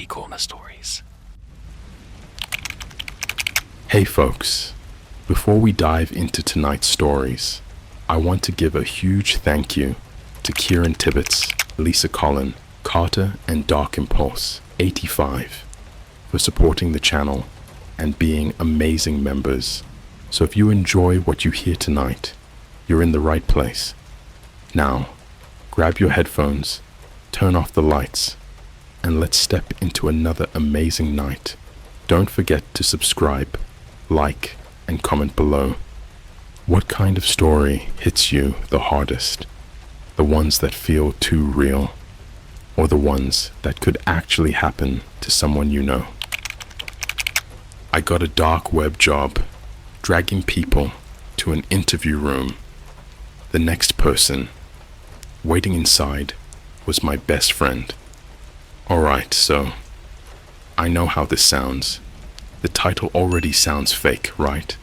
CreepyCorner stories. Hey folks, before we dive into tonight's stories, I want to give a huge thank you to Kieran Tibbetts, Lisa Collin, Carter, and Dark Impulse 85 for supporting the channel and being amazing members. So if you enjoy what you hear tonight, you're in the right place. Now, grab your headphones, turn off the lights, and let's step into another amazing night. Don't forget to subscribe, like, and comment below. What kind of story hits you the hardest? The ones that feel too real, or the ones that could actually happen to someone you know? I got a dark web job, dragging people to an interview room. The next person waiting inside was my best friend. Alright, so I know how this sounds. The title already sounds fake, right?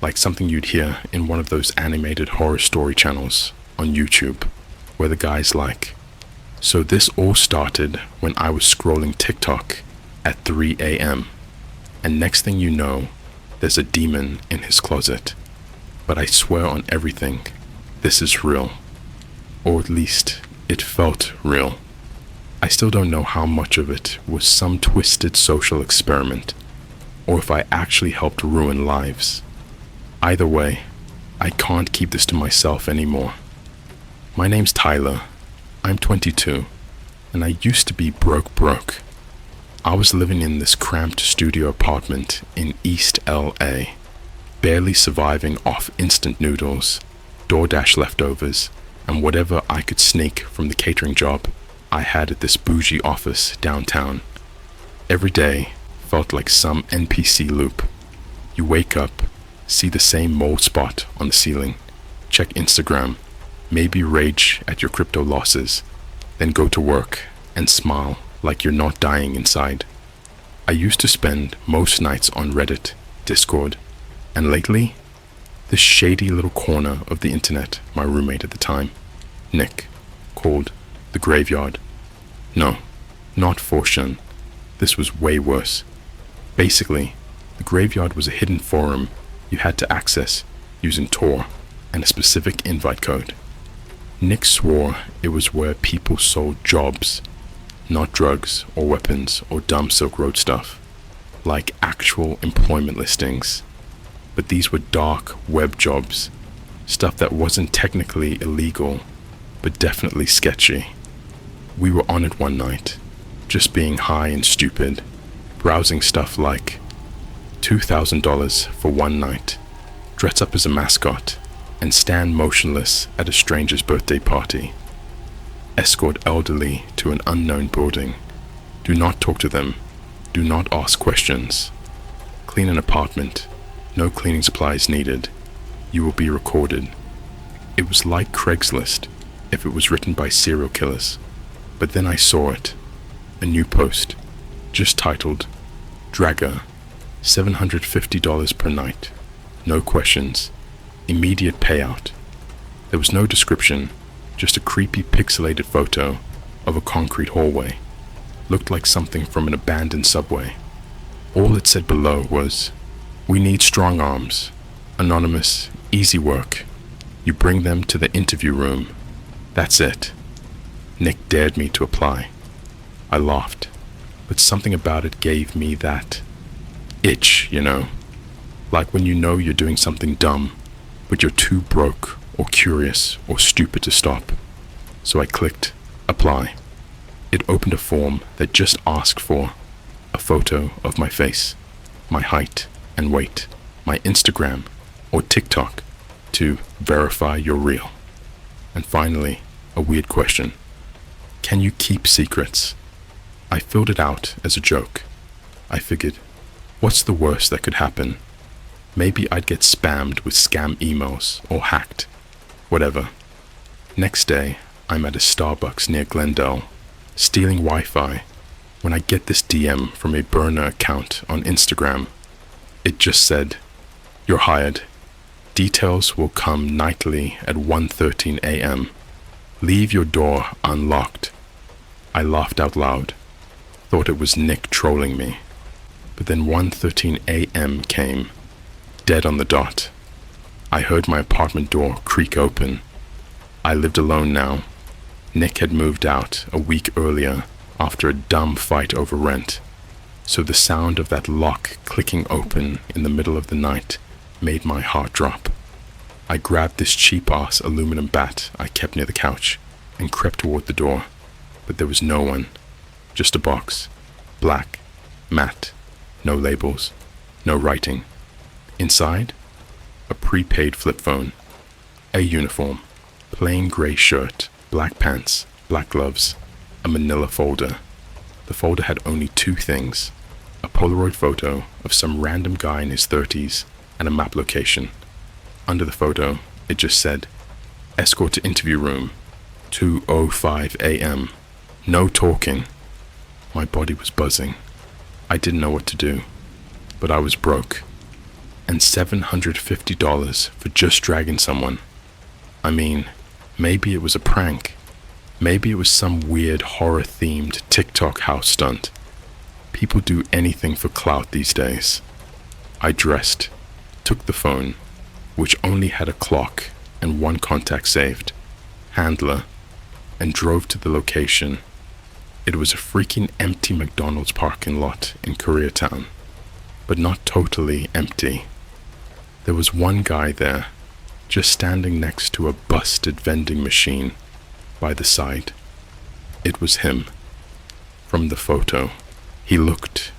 Like something you'd hear in one of those animated horror story channels on YouTube, where the guy's like, so this all started when I was scrolling TikTok at 3 a.m. and next thing you know, there's a demon in his closet. But I swear on everything, this is real. Or at least, it felt real. I still don't know how much of it was some twisted social experiment, or if I actually helped ruin lives. Either way, I can't keep this to myself anymore. My name's Tyler. I'm 22, and I used to be broke. I was living in this cramped studio apartment in East LA, barely surviving off instant noodles, DoorDash leftovers, and whatever I could sneak from the catering job I had at this bougie office downtown. Every day felt like some NPC loop. You wake up, see the same mold spot on the ceiling, check Instagram, maybe rage at your crypto losses, then go to work and smile like you're not dying inside. I used to spend most nights on Reddit, Discord, and lately, this shady little corner of the internet my roommate at the time, Nick, called the Graveyard. No, not Fortune. This was way worse. Basically, the Graveyard was a hidden forum you had to access using Tor and a specific invite code. Nick swore it was where people sold jobs, not drugs or weapons or dumb Silk Road stuff, like actual employment listings. But these were dark web jobs, stuff that wasn't technically illegal, but definitely sketchy. We were on it one night, just being high and stupid, browsing stuff like $2,000 for one night, dress up as a mascot, and stand motionless at a stranger's birthday party. Escort elderly to an unknown building. Do not talk to them. Do not ask questions. Clean an apartment. No cleaning supplies needed. You will be recorded. It was like Craigslist if it was written by serial killers. But then I saw it. A new post, just titled, Dragger, $750 per night. No questions. Immediate payout. There was no description, just a creepy pixelated photo of a concrete hallway. Looked like something from an abandoned subway. All it said below was, we need strong arms. Anonymous, easy work. You bring them to the interview room. That's it. Nick dared me to apply. I laughed, but something about it gave me that itch, you know? Like when you know you're doing something dumb, but you're too broke or curious or stupid to stop. So I clicked apply. It opened a form that just asked for a photo of my face, my height and weight, my Instagram or TikTok to verify you're real. And finally, a weird question. Can you keep secrets? I filled it out as a joke. I figured, what's the worst that could happen? Maybe I'd get spammed with scam emails or hacked. Whatever. Next day, I'm at a Starbucks near Glendale, stealing Wi-Fi, when I get this DM from a burner account on Instagram. It just said, you're hired. Details will come nightly at 1:13 a.m. Leave your door unlocked. I laughed out loud. Thought it was Nick trolling me. But then 1:13 a.m. came, dead on the dot. I heard my apartment door creak open. I lived alone now. Nick had moved out a week earlier after a dumb fight over rent, so the sound of that lock clicking open in the middle of the night made my heart drop. I grabbed this cheap-ass aluminum bat I kept near the couch and crept toward the door, but there was no one, just a box, black, matte, no labels, no writing. Inside, a prepaid flip phone, a uniform, plain gray shirt, black pants, black gloves, a manila folder. The folder had only two things: a Polaroid photo of some random guy in his 30s and a map location. Under the photo, it just said, "Escort to interview room, 2:05 a.m. No talking." My body was buzzing. I didn't know what to do, but I was broke. And $750 for just dragging someone. I mean, maybe it was a prank. Maybe it was some weird horror-themed TikTok house stunt. People do anything for clout these days. I dressed, took the phone, which only had a clock and one contact saved, handler, and drove to the location. It was a freaking empty McDonald's parking lot in Koreatown, but not totally empty. There was one guy there, just standing next to a busted vending machine by the side. It was him. From the photo, he looked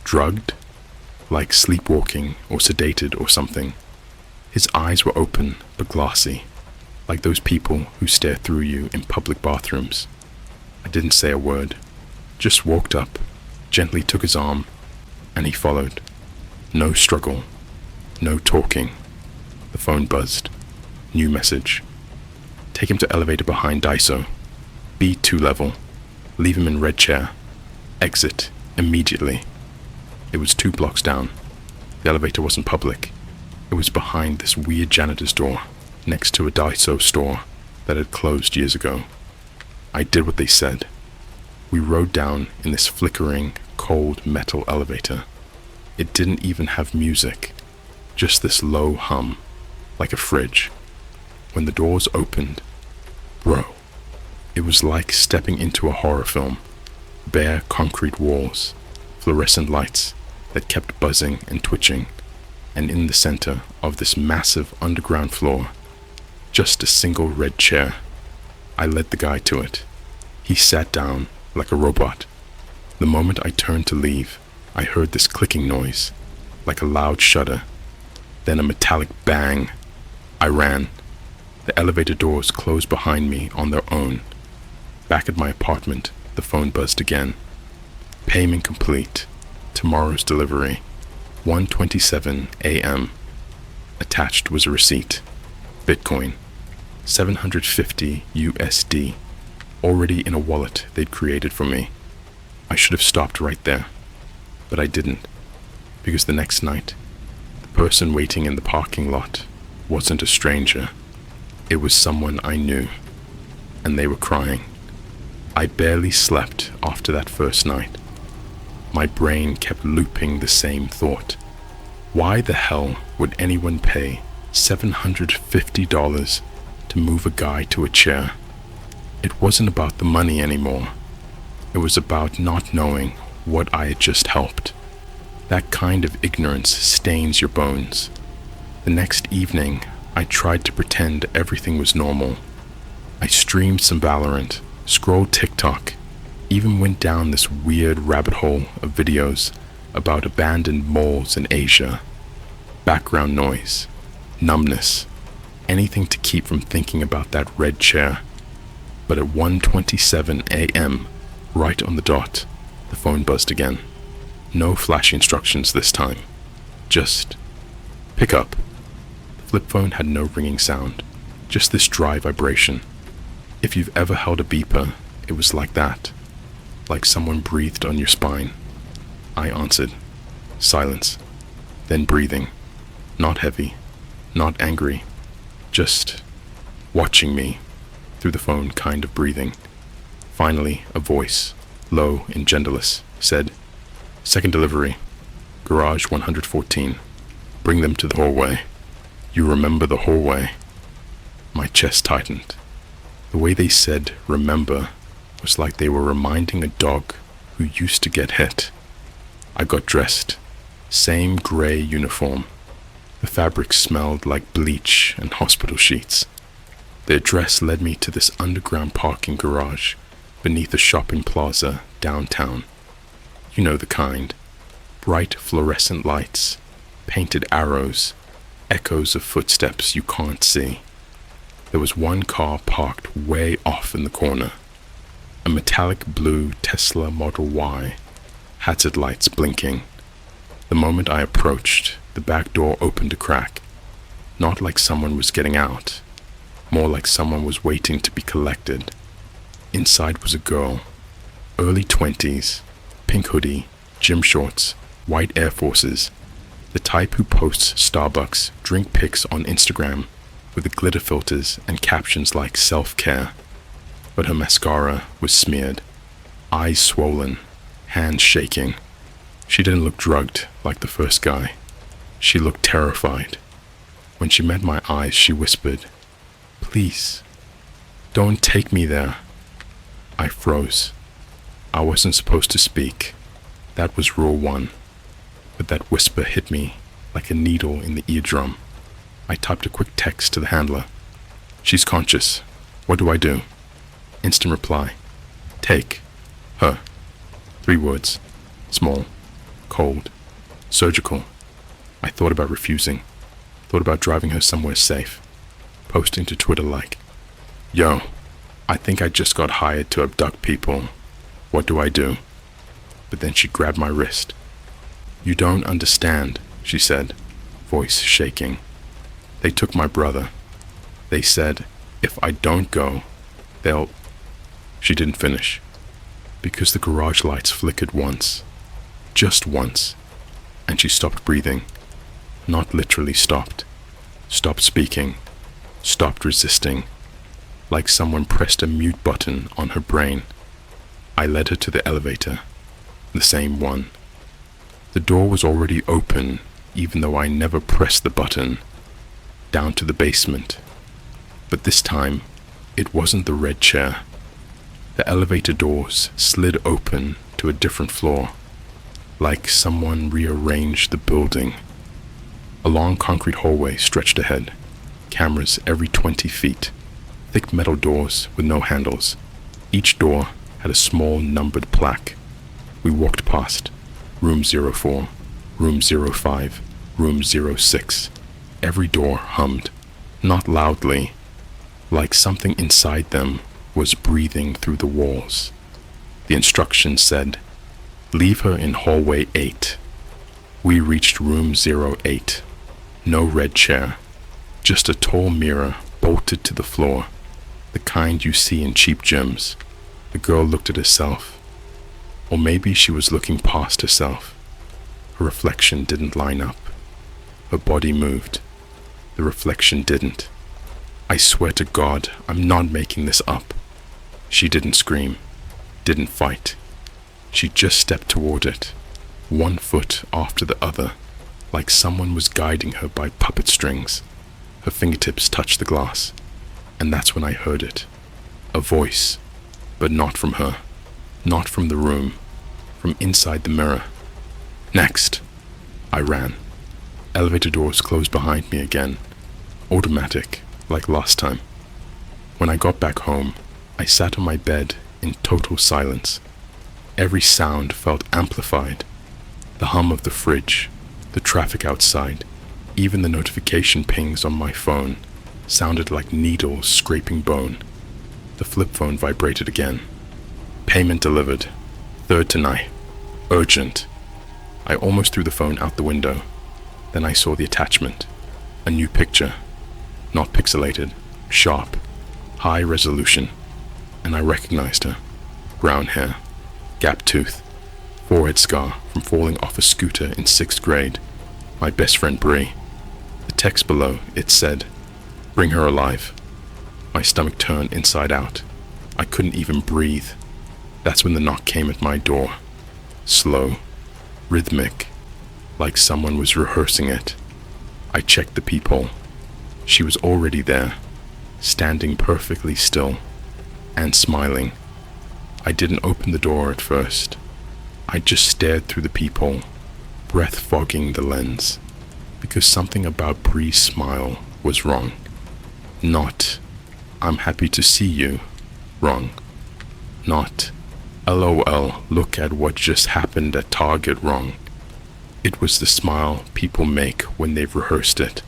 drugged, like sleepwalking or sedated or something. His eyes were open but glassy, like those people who stare through you in public bathrooms. I didn't say a word, just walked up, gently took his arm, and he followed. No struggle, no talking. The phone buzzed. New message. Take him to elevator behind Daiso. B2 level. Leave him in red chair. Exit immediately. It was 2 blocks down. The elevator wasn't public. It was behind this weird janitor's door, next to a Daiso store that had closed years ago. I did what they said. We rode down in this flickering, cold metal elevator. It didn't even have music, just this low hum, like a fridge. When the doors opened, bro, it was like stepping into a horror film. Bare concrete walls, fluorescent lights that kept buzzing and twitching, and in the center of this massive underground floor, just a single red chair. I led the guy to it. He sat down like a robot. The moment I turned to leave, I heard this clicking noise, like a loud shudder, then a metallic bang. I ran. The elevator doors closed behind me on their own. Back at my apartment, the phone buzzed again. Payment complete. Tomorrow's delivery. 1:27 a.m. Attached was a receipt. Bitcoin. 750 USD. Already in a wallet they'd created for me. I should have stopped right there. But I didn't. Because the next night, the person waiting in the parking lot wasn't a stranger. It was someone I knew. And they were crying. I barely slept after that first night. My brain kept looping the same thought. Why the hell would anyone pay $750 to move a guy to a chair? It wasn't about the money anymore. It was about not knowing what I had just helped. That kind of ignorance stains your bones. The next evening, I tried to pretend everything was normal. I streamed some Valorant, scrolled TikTok, even went down this weird rabbit hole of videos about abandoned malls in Asia. Background noise, numbness, anything to keep from thinking about that red chair. But at 1:27 a.m., right on the dot, the phone buzzed again. No flash instructions this time. Just pick up. The flip phone had no ringing sound, just this dry vibration. If you've ever held a beeper, it was like that, like someone breathed on your spine. I answered. Silence. Then breathing. Not heavy, not angry, just watching me through the phone, kind of breathing. Finally, a voice, low and genderless, said, "Second delivery, garage 114. Bring them to the hallway. You remember the hallway." My chest tightened. The way they said "remember" was like they were reminding a dog who used to get hit. I got dressed. Same gray uniform. The fabric smelled like bleach and hospital sheets. The address led me to this underground parking garage beneath a shopping plaza downtown. You know the kind. Bright fluorescent lights, painted arrows, echoes of footsteps you can't see. There was one car parked way off in the corner. A metallic blue Tesla Model Y, hazard lights blinking. The moment I approached, the back door opened a crack. Not like someone was getting out, more like someone was waiting to be collected. Inside was a girl, early 20s, pink hoodie, gym shorts, white Air Forces, the type who posts Starbucks drink pics on Instagram with the glitter filters and captions like self-care. But her mascara was smeared, eyes swollen, hands shaking. She didn't look drugged like the first guy. She looked terrified. When she met my eyes, she whispered, "Please, don't take me there." I froze. I wasn't supposed to speak. That was rule 1. But that whisper hit me like a needle in the eardrum. I typed a quick text to the handler. "She's conscious. What do I do?" Instant reply. "Take her." 3 words. Small, cold, surgical. I thought about refusing. Thought about driving her somewhere safe. Posting to Twitter like, "Yo, I think I just got hired to abduct people. What do I do?" But then she grabbed my wrist. "You don't understand," she said, voice shaking. "They took my brother. They said, if I don't go, they'll..." She didn't finish, because the garage lights flickered once, just once, and she stopped breathing. Not literally stopped. Stopped speaking. Stopped resisting. Like someone pressed a mute button on her brain. I led her to the elevator. The same one. The door was already open, even though I never pressed the button. Down to the basement. But this time, it wasn't the red chair. The elevator doors slid open to a different floor, like someone rearranged the building. A long concrete hallway stretched ahead, cameras every 20 feet, thick metal doors with no handles. Each door had a small numbered plaque. We walked past room 04, room 05, room 06. Every door hummed, not loudly, like something inside them was breathing through the walls. The instructions said, "Leave her in hallway 8. We reached room 08. No red chair, just a tall mirror bolted to the floor, the kind you see in cheap gyms. The girl looked at herself. Or maybe she was looking past herself. Her reflection didn't line up. Her body moved. The reflection didn't. I swear to God, I'm not making this up. She didn't scream, didn't fight. She just stepped toward it, one foot after the other, like someone was guiding her by puppet strings. Her fingertips touched the glass, and that's when I heard it. A voice, but not from her, not from the room, from inside the mirror. "Next!" I ran. Elevator doors closed behind me again, automatic, like last time. When I got back home, I sat on my bed in total silence. Every sound felt amplified. The hum of the fridge, the traffic outside, even the notification pings on my phone sounded like needles scraping bone. The flip phone vibrated again. "Payment delivered. 3rd tonight. Urgent." I almost threw the phone out the window. Then I saw the attachment. A new picture. Not pixelated. Sharp. High resolution. And I recognized her. Brown hair. Gap tooth. Forehead scar from falling off a scooter in 6th grade. My best friend Bree. The text below, it said, "Bring her alive." My stomach turned inside out. I couldn't even breathe. That's when the knock came at my door. Slow, rhythmic, like someone was rehearsing it. I checked the peephole. She was already there, standing perfectly still and smiling. I didn't open the door at first. I just stared through the peephole, breath fogging the lens, because something about Bree's smile was wrong. Not, "I'm happy to see you," wrong. Not, "LOL, look at what just happened at Target," wrong. It was the smile people make when they've rehearsed it,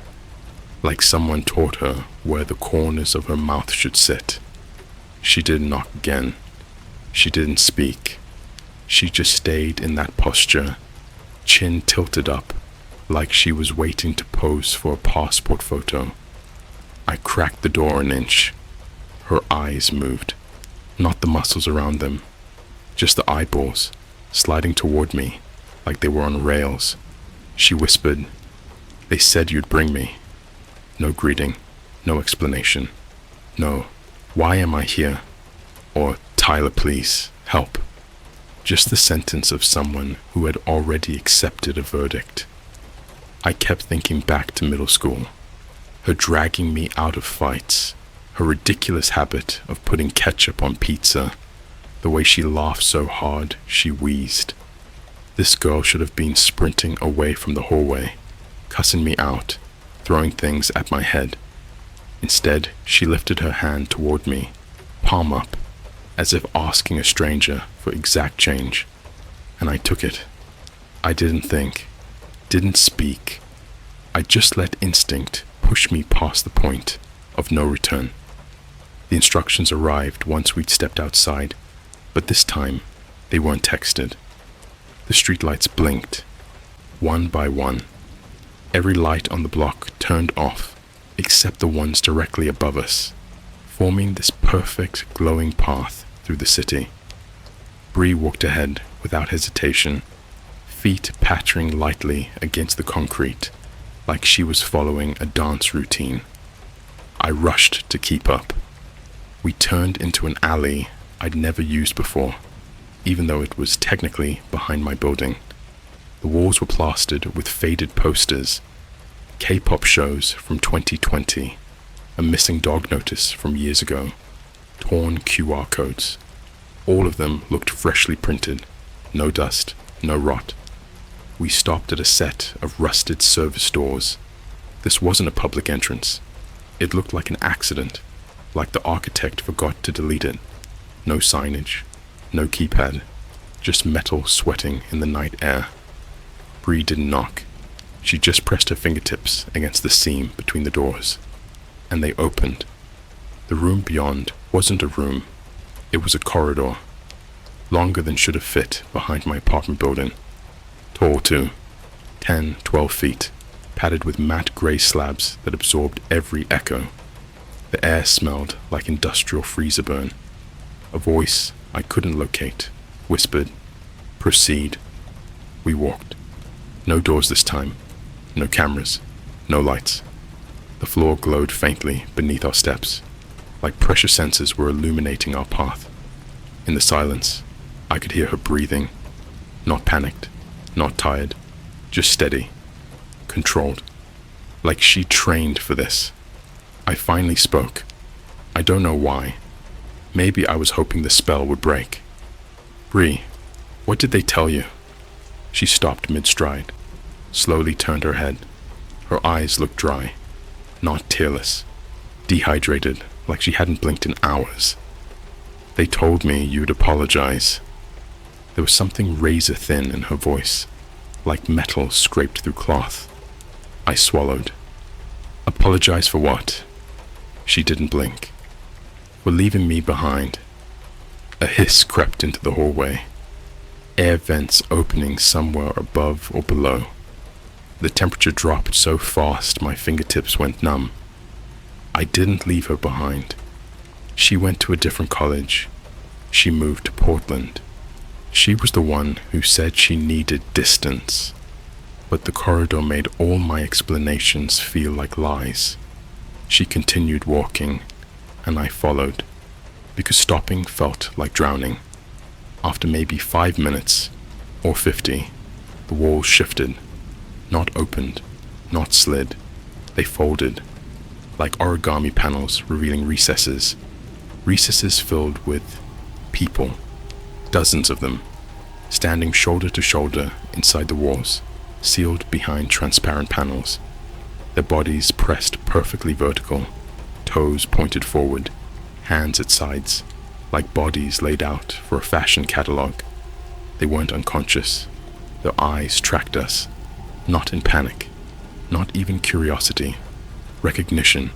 like someone taught her where the corners of her mouth should sit. She didn't knock again. She didn't speak. She just stayed in that posture, chin tilted up, like she was waiting to pose for a passport photo. I cracked the door an inch. Her eyes moved, not the muscles around them, just the eyeballs, sliding toward me like they were on rails. She whispered, "They said you'd bring me." No greeting, no explanation. No, "Why am I here?" Or, "Tyler, please, help." Just the sentence of someone who had already accepted a verdict. I kept thinking back to middle school, her dragging me out of fights, her ridiculous habit of putting ketchup on pizza, the way she laughed so hard she wheezed. This girl should have been sprinting away from the hallway, cussing me out, throwing things at my head. Instead, she lifted her hand toward me, palm up, as if asking a stranger for exact change, and I took it. I didn't think, didn't speak. I just let instinct push me past the point of no return. The instructions arrived once we'd stepped outside, but this time they weren't texted. The streetlights blinked, one by one. Every light on the block turned off, except the ones directly above us, forming this perfect glowing path through the city. Bree walked ahead without hesitation, feet pattering lightly against the concrete, like she was following a dance routine. I rushed to keep up. We turned into an alley I'd never used before, even though it was technically behind my building. The walls were plastered with faded posters, K-pop shows from 2020, a missing dog notice from years ago, torn QR codes. All of them looked freshly printed, no dust, no rot. We stopped at a set of rusted service doors. This wasn't a public entrance. It looked like an accident, like the architect forgot to delete it. No signage, no keypad, just metal sweating in the night air. Bree didn't knock. She just pressed her fingertips against the seam between the doors, and they opened. The room beyond wasn't a room. It was a corridor, longer than should have fit behind my apartment building. Tall too, 10, 12 feet, padded with matte gray slabs that absorbed every echo. The air smelled like industrial freezer burn. A voice I couldn't locate whispered, "Proceed." We walked. No doors this time, no cameras, no lights. The floor glowed faintly beneath our steps, like pressure sensors were illuminating our path. In the silence, I could hear her breathing, not panicked, not tired, just steady, controlled, like she trained for this. I finally spoke. I don't know why. Maybe I was hoping the spell would break. "Bree, what did they tell you?" She stopped mid-stride, slowly turned her head. Her eyes looked dry, not tearless, dehydrated, like she hadn't blinked in hours. "They told me you'd apologize." There was something razor-thin in her voice, like metal scraped through cloth. I swallowed. "Apologize for what?" She didn't blink. "For leaving me behind." A hiss crept into the hallway, air vents opening somewhere above or below. The temperature dropped so fast my fingertips went numb. I didn't leave her behind. She went to a different college. She moved to Portland. She was the one who said she needed distance. But the corridor made all my explanations feel like lies. She continued walking, and I followed, because stopping felt like drowning. After maybe 5 minutes, or 50, the walls shifted, not opened, not slid. They folded, like origami panels revealing recesses. Recesses filled with people, dozens of them, standing shoulder to shoulder inside the walls, sealed behind transparent panels. Their bodies pressed perfectly vertical, toes pointed forward, hands at sides, like bodies laid out for a fashion catalogue. They weren't unconscious. Their eyes tracked us, not in panic, not even curiosity, recognition.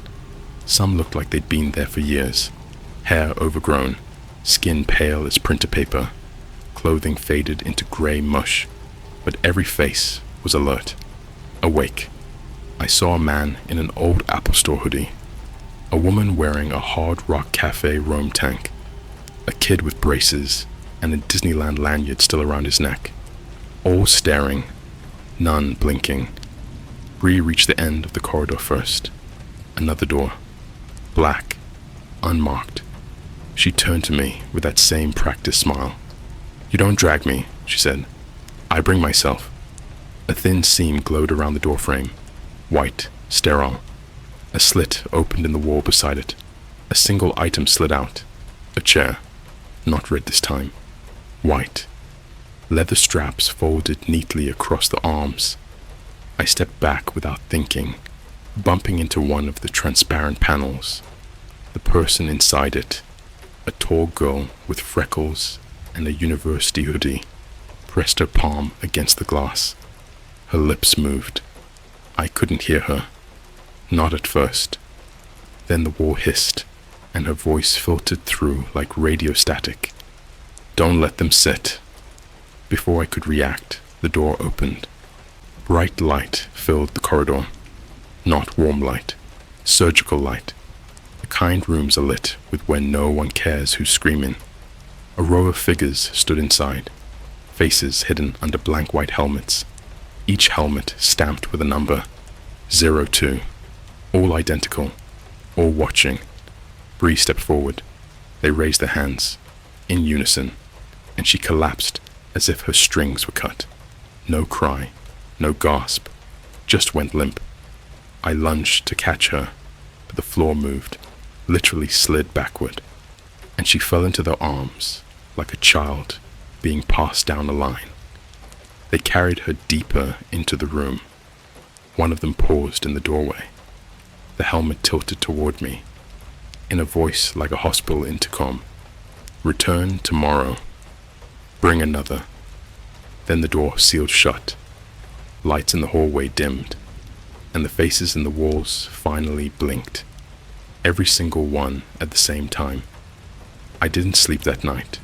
Some looked like they'd been there for years, hair overgrown, skin pale as printer paper, clothing faded into grey mush, but every face was alert, awake. I saw a man in an old Apple Store hoodie, a woman wearing a Hard Rock Cafe Rome tank, a kid with braces and a Disneyland lanyard still around his neck, all staring, none blinking. Bree reached the end of the corridor first. Another door, black, unmarked. She turned to me with that same practiced smile. "You don't drag me," she said. "I bring myself." A thin seam glowed around the doorframe, white, sterile. A slit opened in the wall beside it. A single item slid out. A chair, not red this time, white. Leather straps folded neatly across the arms. I stepped back without thinking, bumping into one of the transparent panels. The person inside it, a tall girl with freckles and a university hoodie, pressed her palm against the glass. Her lips moved. I couldn't hear her. Not at first. Then the wall hissed, and her voice filtered through like radio static. "Don't let them sit." Before I could react, the door opened. Bright light filled the corridor. Not warm light, surgical light. The kind rooms are lit with when no one cares who's screaming. A row of figures stood inside, faces hidden under blank white helmets, each helmet stamped with a number, 02, all identical, all watching. Bree stepped forward. They raised their hands, in unison, and she collapsed as if her strings were cut. No cry, no gasp, just went limp. I lunged to catch her, but the floor moved, literally slid backward, and she fell into their arms like a child being passed down a line. They carried her deeper into the room. One of them paused in the doorway, the helmet tilted toward me, in a voice like a hospital intercom. "Return tomorrow. Bring another." Then the door sealed shut. Lights in the hallway dimmed, and the faces in the walls finally blinked. Every single one at the same time. I didn't sleep that night,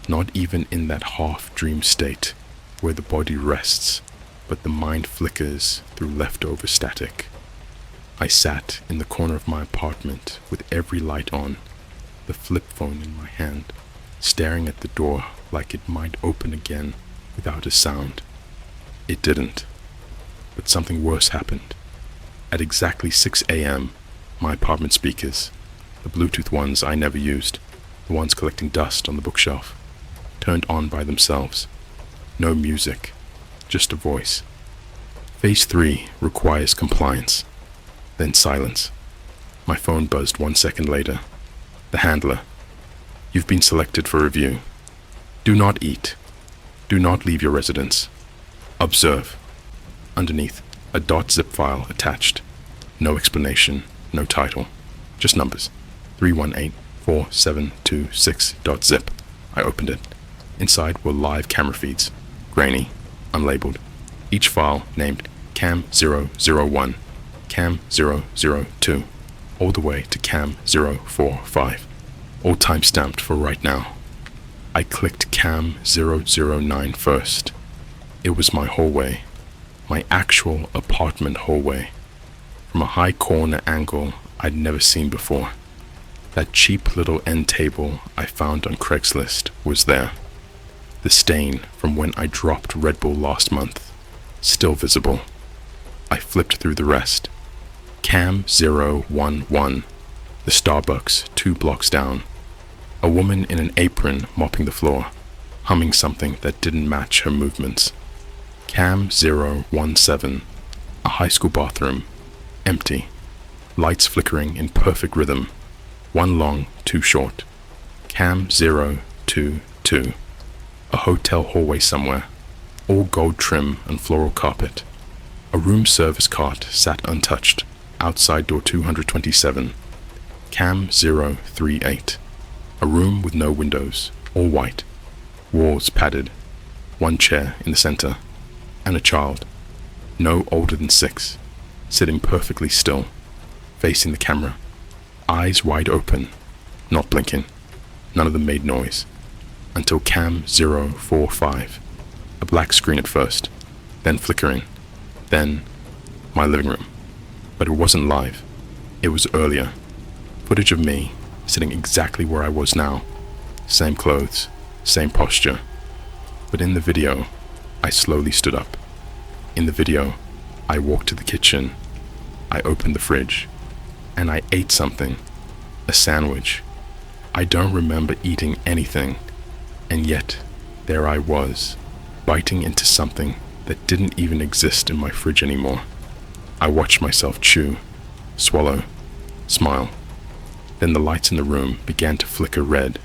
not even in that half-dream state where the body rests, but the mind flickers through leftover static. I sat in the corner of my apartment with every light on, the flip phone in my hand, staring at the door like it might open again without a sound. It didn't, but something worse happened. At exactly 6 a.m., my apartment speakers, the Bluetooth ones I never used, the ones collecting dust on the bookshelf, turned on by themselves. No music, just a voice. Phase 3 requires compliance. Then silence. My phone buzzed 1 second later. The handler. "You've been selected for review. Do not eat. Do not leave your residence. Observe." Underneath, a .zip file attached. No explanation, no title. Just numbers. 3184726.zip. I opened it. Inside were live camera feeds. Grainy, unlabeled. Each file named Cam 001, Cam 002, all the way to Cam 045. All time-stamped for right now. I clicked Cam 009 first. It was my hallway, my actual apartment hallway, from a high corner angle I'd never seen before. That cheap little end table I found on Craigslist was there. The stain from when I dropped Red Bull last month, still visible. I flipped through the rest. Cam 011, the Starbucks 2 blocks down. A woman in an apron mopping the floor. humming something that didn't match her movements. Cam 017, a high school bathroom, empty, lights flickering in perfect rhythm, one long, two short. Cam 022, a hotel hallway somewhere, all gold trim and floral carpet. A room service cart sat untouched, outside door 227. Cam 038, a room with no windows, all white, walls padded, one chair in the center, and a child, no older than 6, sitting perfectly still, facing the camera, eyes wide open, not blinking. None of them made noise, until Cam 045, a black screen at first, then flickering, then my living room. But it wasn't live, it was earlier. Footage of me, sitting exactly where I was now, same clothes, same posture. But in the video, I slowly stood up. In the video, I walked to the kitchen, I opened the fridge, and I ate something, a sandwich. I don't remember eating anything, and yet there I was, biting into something that didn't even exist in my fridge anymore. I watched myself chew, swallow, smile. Then the lights in the room began to flicker red.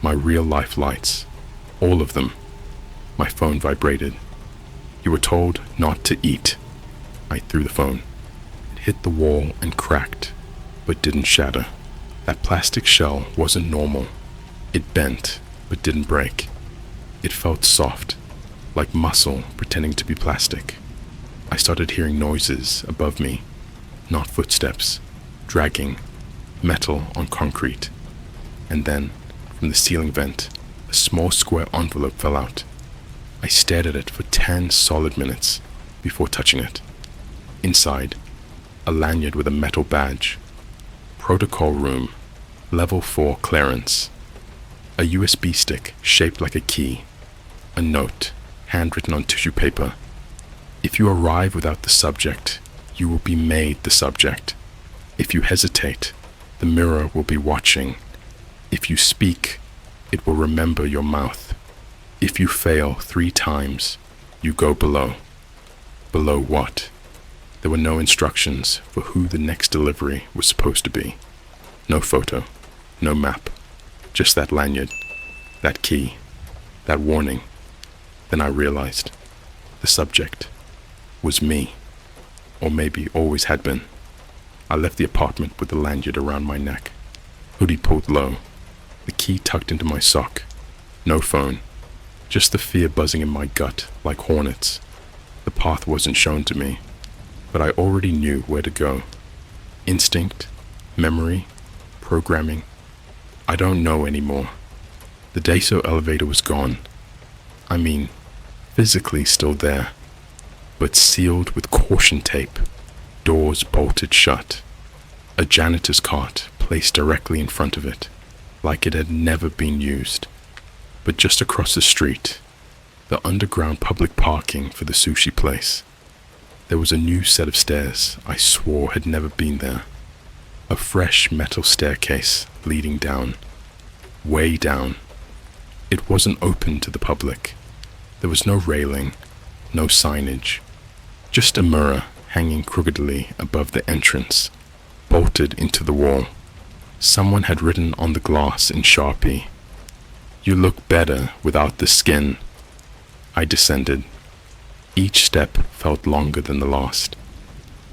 My real-life lights, all of them. My phone vibrated. You were told not to eat. I threw the phone. It hit the wall and cracked, but didn't shatter. That plastic shell wasn't normal. It bent, but didn't break. It felt soft, like muscle pretending to be plastic. I started hearing noises above me, not footsteps, dragging, metal on concrete. And then, from the ceiling vent, a small square envelope fell out. I stared at it for 10 solid minutes before touching it. Inside, a lanyard with a metal badge. Protocol room, level 4 clearance. A USB stick shaped like a key. A note, handwritten on tissue paper. If you arrive without the subject, you will be made the subject. If you hesitate, the mirror will be watching. If you speak, it will remember your mouth. If you fail 3 times, you go below. Below what? There were no instructions for who the next delivery was supposed to be. No photo, no map, just that lanyard, that key, that warning. Then I realized the subject was me, or maybe always had been. I left the apartment with the lanyard around my neck, hoodie pulled low, the key tucked into my sock. No phone, just the fear buzzing in my gut like hornets. The path wasn't shown to me, but I already knew where to go. Instinct, memory, programming. I don't know anymore. The Deso elevator was gone. I mean, physically still there, but sealed with caution tape, doors bolted shut. A janitor's cart placed directly in front of it, like it had never been used. But just across the street, the underground public parking for the sushi place. There was a new set of stairs I swore had never been there. A fresh metal staircase leading down, way down. It wasn't open to the public. There was no railing, no signage, just a mirror hanging crookedly above the entrance, bolted into the wall. Someone had written on the glass in Sharpie, "You look better without the skin." I descended. Each step felt longer than the last.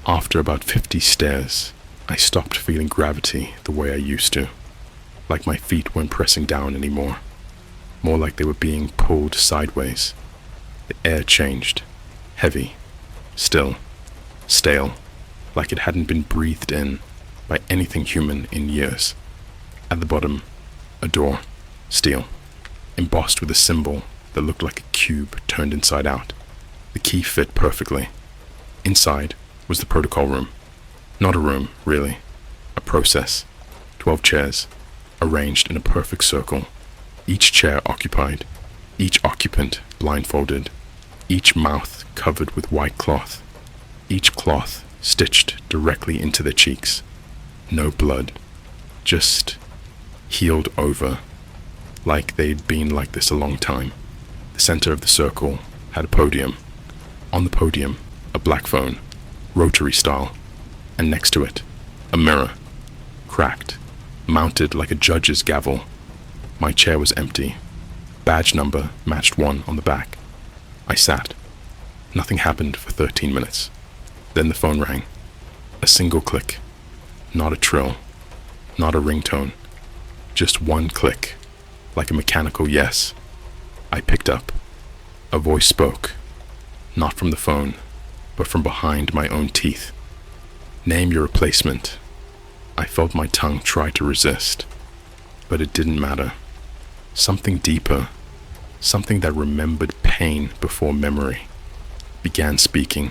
After about 50 stairs, I stopped feeling gravity the way I used to, like my feet weren't pressing down anymore, more like they were being pulled sideways. The air changed, heavy, still, stale, like it hadn't been breathed in by anything human in years. At the bottom, a door, steel, embossed with a symbol that looked like a cube turned inside out. The key fit perfectly. Inside was the protocol room. Not a room, really. A process. 12 chairs, arranged in a perfect circle. Each chair occupied. Each occupant blindfolded. Each mouth covered with white cloth. Each cloth stitched directly into their cheeks. No blood. Just healed over. like they'd been like this a long time. The center of the circle had a podium. On the podium, a black phone, rotary style, and next to it, a mirror, cracked, mounted like a judge's gavel. My chair was empty. Badge number matched one on the back. I sat. Nothing happened for 13 minutes. Then the phone rang. A single click. Not a trill. Not a ringtone. Just one click, like a mechanical yes. I picked up. A voice spoke. Not from the phone, but from behind my own teeth. Name your replacement. I felt my tongue try to resist, but it didn't matter. Something deeper, something that remembered pain before memory, began speaking,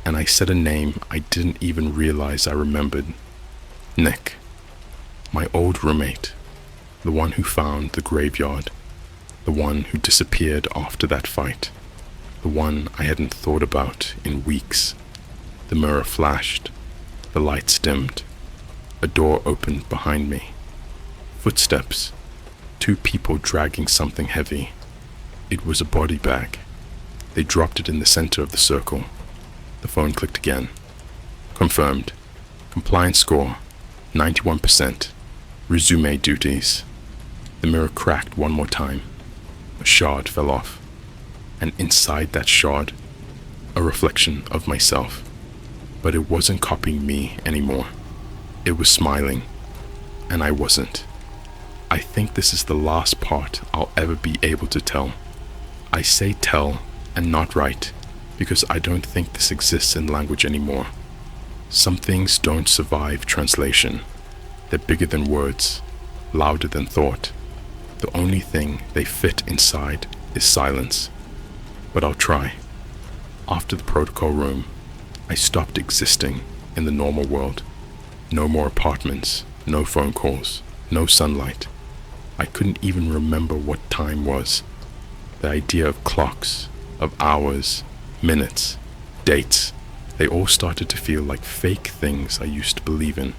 and I said a name I didn't even realize I remembered. Nick. My old roommate, the one who found the graveyard, the one who disappeared after that fight, the one I hadn't thought about in weeks. The mirror flashed, the lights dimmed, a door opened behind me. Footsteps, two people dragging something heavy. It was a body bag. They dropped it in the center of the circle. The phone clicked again. Confirmed. Compliance score, 91%. Resume duties. The mirror cracked one more time. A shard fell off. And inside that shard, a reflection of myself. But it wasn't copying me anymore. It was smiling. And I wasn't. I think this is the last part I'll ever be able to tell. I say tell and not write because I don't think this exists in language anymore. Some things don't survive translation. They're bigger than words, louder than thought. The only thing they fit inside is silence. But I'll try. After the protocol room, I stopped existing in the normal world. No more apartments, no phone calls, no sunlight. I couldn't even remember what time was. The idea of clocks, of hours, minutes, dates, they all started to feel like fake things I used to believe in,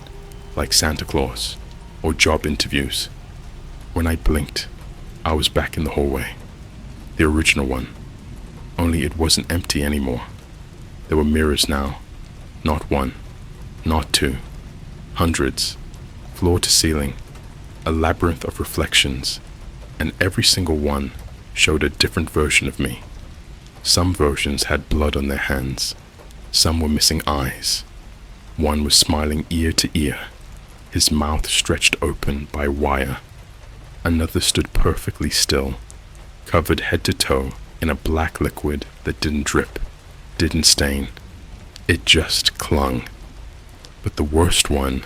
like Santa Claus or job interviews. When I blinked, I was back in the hallway, the original one, only it wasn't empty anymore. There were mirrors now, not one, not two, hundreds, floor to ceiling, a labyrinth of reflections, and every single one showed a different version of me. Some versions had blood on their hands, some were missing eyes. One was smiling ear to ear, his mouth stretched open by wire. Another stood perfectly still, covered head to toe in a black liquid that didn't drip, didn't stain. It just clung. But the worst one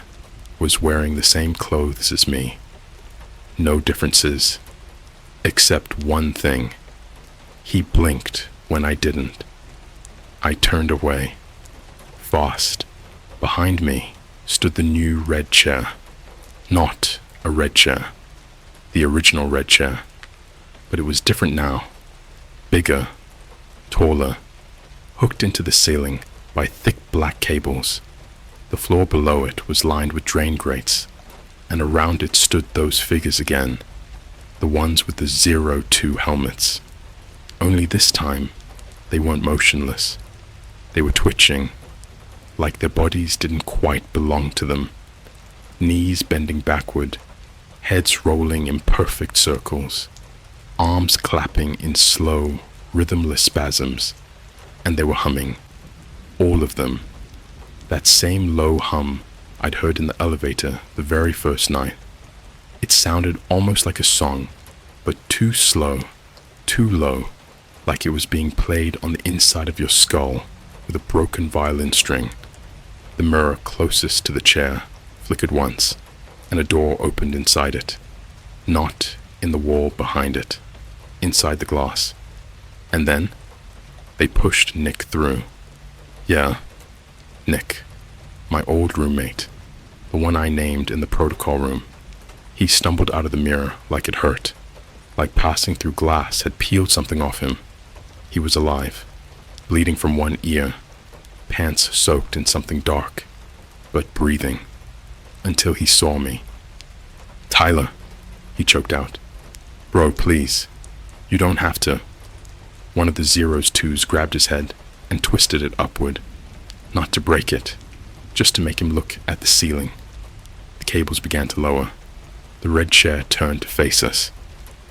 was wearing the same clothes as me. No differences, except one thing. He blinked when I didn't. I turned away. Fast, behind me, stood the new red chair. Not a red chair. The original red chair. But it was different now. Bigger, taller, hooked into the ceiling by thick black cables. The floor below it was lined with drain grates, and around it stood those figures again, the ones with the 02 helmets. Only this time, they weren't motionless. They were twitching, like their bodies didn't quite belong to them. Knees bending backward, heads rolling in perfect circles, arms clapping in slow, rhythmless spasms, and they were humming. All of them. That same low hum I'd heard in the elevator the very first night. It sounded almost like a song, but too slow, too low, like it was being played on the inside of your skull with a broken violin string. The mirror closest to the chair flickered once, and a door opened inside it. Not in the wall behind it, inside the glass. And then, they pushed Nick through. Yeah, Nick, my old roommate, the one I named in the protocol room. He stumbled out of the mirror like it hurt, like passing through glass had peeled something off him. He was alive, bleeding from one ear, pants soaked in something dark, but breathing, until he saw me. "Tyler," he choked out. Bro, please. You don't have to. One of the 02s grabbed his head and twisted it upward, not to break it, just to make him look at the ceiling. The cables began to lower. The red chair turned to face us.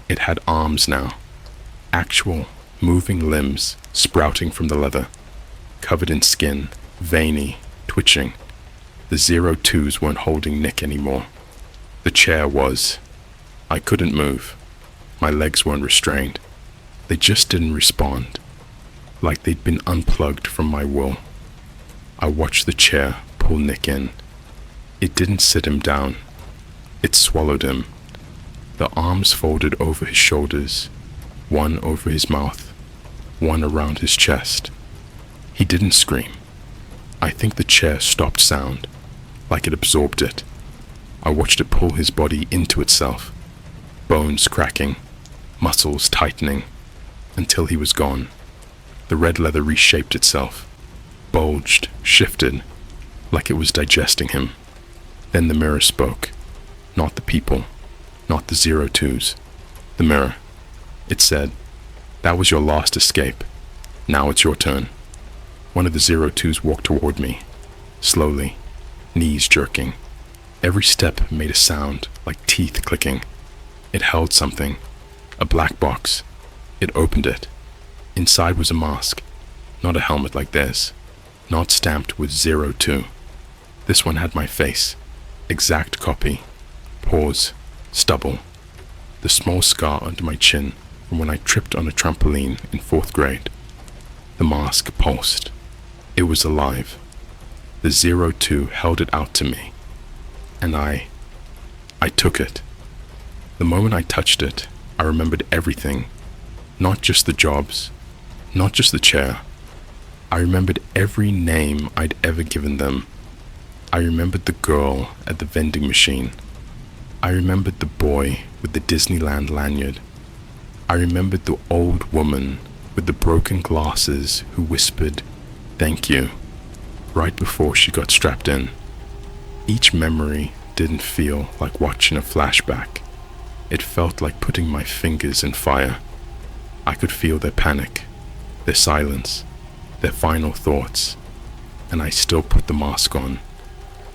It had arms now, actual, moving limbs sprouting from the leather, covered in skin, veiny, twitching. The 02s weren't holding Nick anymore. The chair was. I couldn't move. My legs weren't restrained. They just didn't respond, like they'd been unplugged from my will. I watched the chair pull Nick in. It didn't sit him down. It swallowed him. The arms folded over his shoulders, one over his mouth, one around his chest. He didn't scream. I think the chair stopped sound, like it absorbed it. I watched it pull his body into itself, bones cracking, muscles tightening, until he was gone. The red leather reshaped itself, bulged, shifted, like it was digesting him. Then the mirror spoke. Not the people, not the 02s. The mirror. It said, "That was your last escape. Now it's your turn." One of the 02s walked toward me, slowly, knees jerking. Every step made a sound like teeth clicking. It held something, a black box. It opened it. Inside was a mask, not a helmet like theirs, not stamped with 02. This one had my face, exact copy. Pores, stubble, the small scar under my chin from when I tripped on a trampoline in 4th grade. The mask pulsed. It was alive. The 02 held it out to me, and I took it. The moment I touched it, I remembered everything, not just the jobs, not just the chair. I remembered every name I'd ever given them. I remembered the girl at the vending machine. I remembered the boy with the Disneyland lanyard. I remembered the old woman with the broken glasses who whispered, "Thank you," right before she got strapped in. Each memory didn't feel like watching a flashback. It felt like putting my fingers in fire. I could feel their panic, their silence, their final thoughts, and I still put the mask on,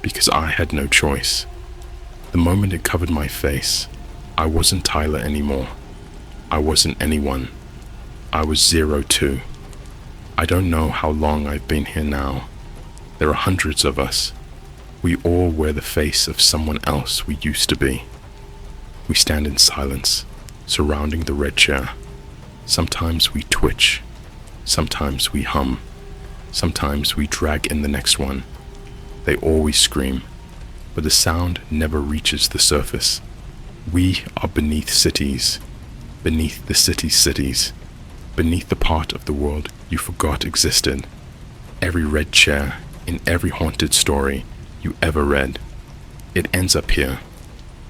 because I had no choice. The moment it covered my face, I wasn't Tyler anymore. I wasn't anyone. I was 02. I don't know how long I've been here now. There are hundreds of us. We all wear the face of someone else we used to be. We stand in silence, surrounding the red chair. Sometimes we twitch. Sometimes we hum. Sometimes we drag in the next one. They always scream, but the sound never reaches the surface. We are beneath cities, beneath the city's cities, beneath the part of the world you forgot existed. Every red chair in every haunted story you ever read, it ends up here.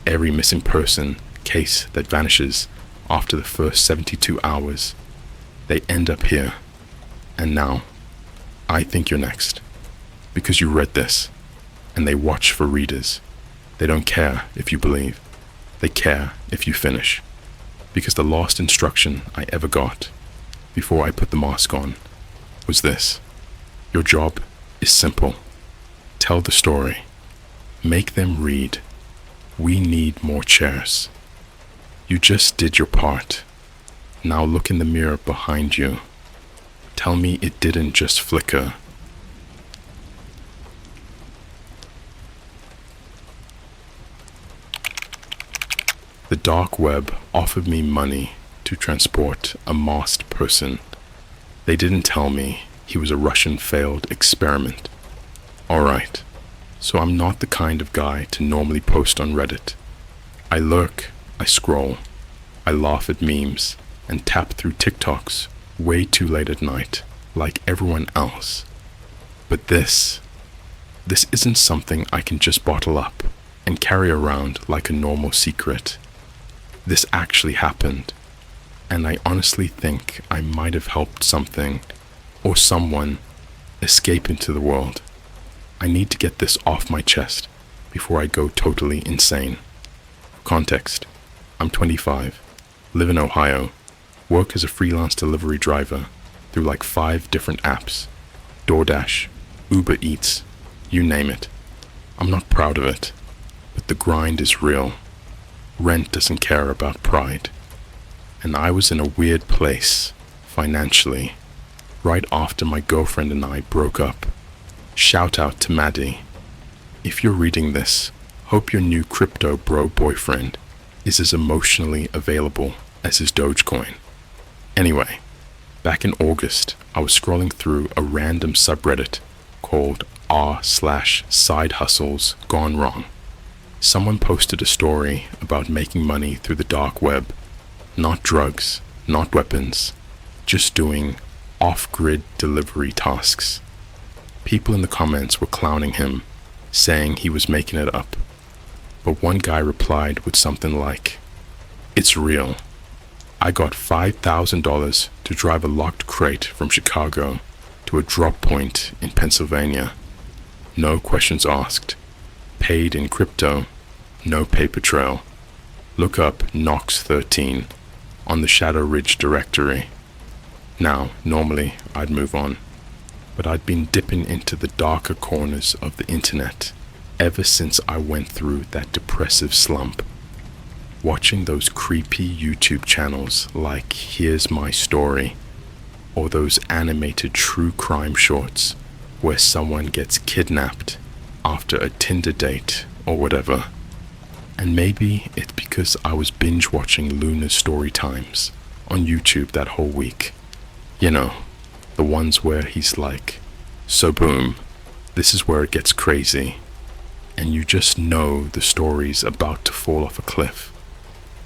Every missing person case that vanishes after the first 72 hours, they end up here. And now, I think you're next, because you read this, and they watch for readers. They don't care if you believe. They care if you finish. Because the last instruction I ever got, before I put the mask on, was this: your job is simple. Tell the story. Make them read. We need more chairs. You just did your part. Now look in the mirror behind you. Tell me it didn't just flicker. The dark web offered me money to transport a masked person. They didn't tell me he was a Russian failed experiment. Alright, so I'm not the kind of guy to normally post on Reddit. I lurk, I scroll, I laugh at memes, and tap through TikToks way too late at night, like everyone else. But this isn't something I can just bottle up and carry around like a normal secret. This actually happened, and I honestly think I might have helped something or someone escape into the world. I need to get this off my chest before I go totally insane. Context: I'm 25. live in Ohio, work as a freelance delivery driver through like 5 different apps, DoorDash, Uber Eats, you name it. I'm not proud of it, but the grind is real. Rent doesn't care about pride. And I was in a weird place, financially, right after my girlfriend and I broke up. Shout out to Maddie. If you're reading this, hope your new crypto bro boyfriend is as emotionally available as his Dogecoin. Anyway, back in August, I was scrolling through a random subreddit called r/side hustles gone wrong. Someone posted a story about making money through the dark web, not drugs, not weapons, just doing off-grid delivery tasks. People in the comments were clowning him, saying he was making it up. But one guy replied with something like, "It's real. I got $5,000 to drive a locked crate from Chicago to a drop point in Pennsylvania. No questions asked. Paid in crypto. No paper trail. Look up Knox 13 on the Shadow Ridge directory." Now, normally I'd move on, but I'd been dipping into the darker corners of the internet ever since I went through that depressive slump. Watching those creepy YouTube channels like Here's My Story, or those animated true crime shorts where someone gets kidnapped after a Tinder date or whatever. And maybe it's because I was binge watching Luna's story times on YouTube that whole week. You know, the ones where he's like, "So boom, this is where it gets crazy." And you just know the story's about to fall off a cliff.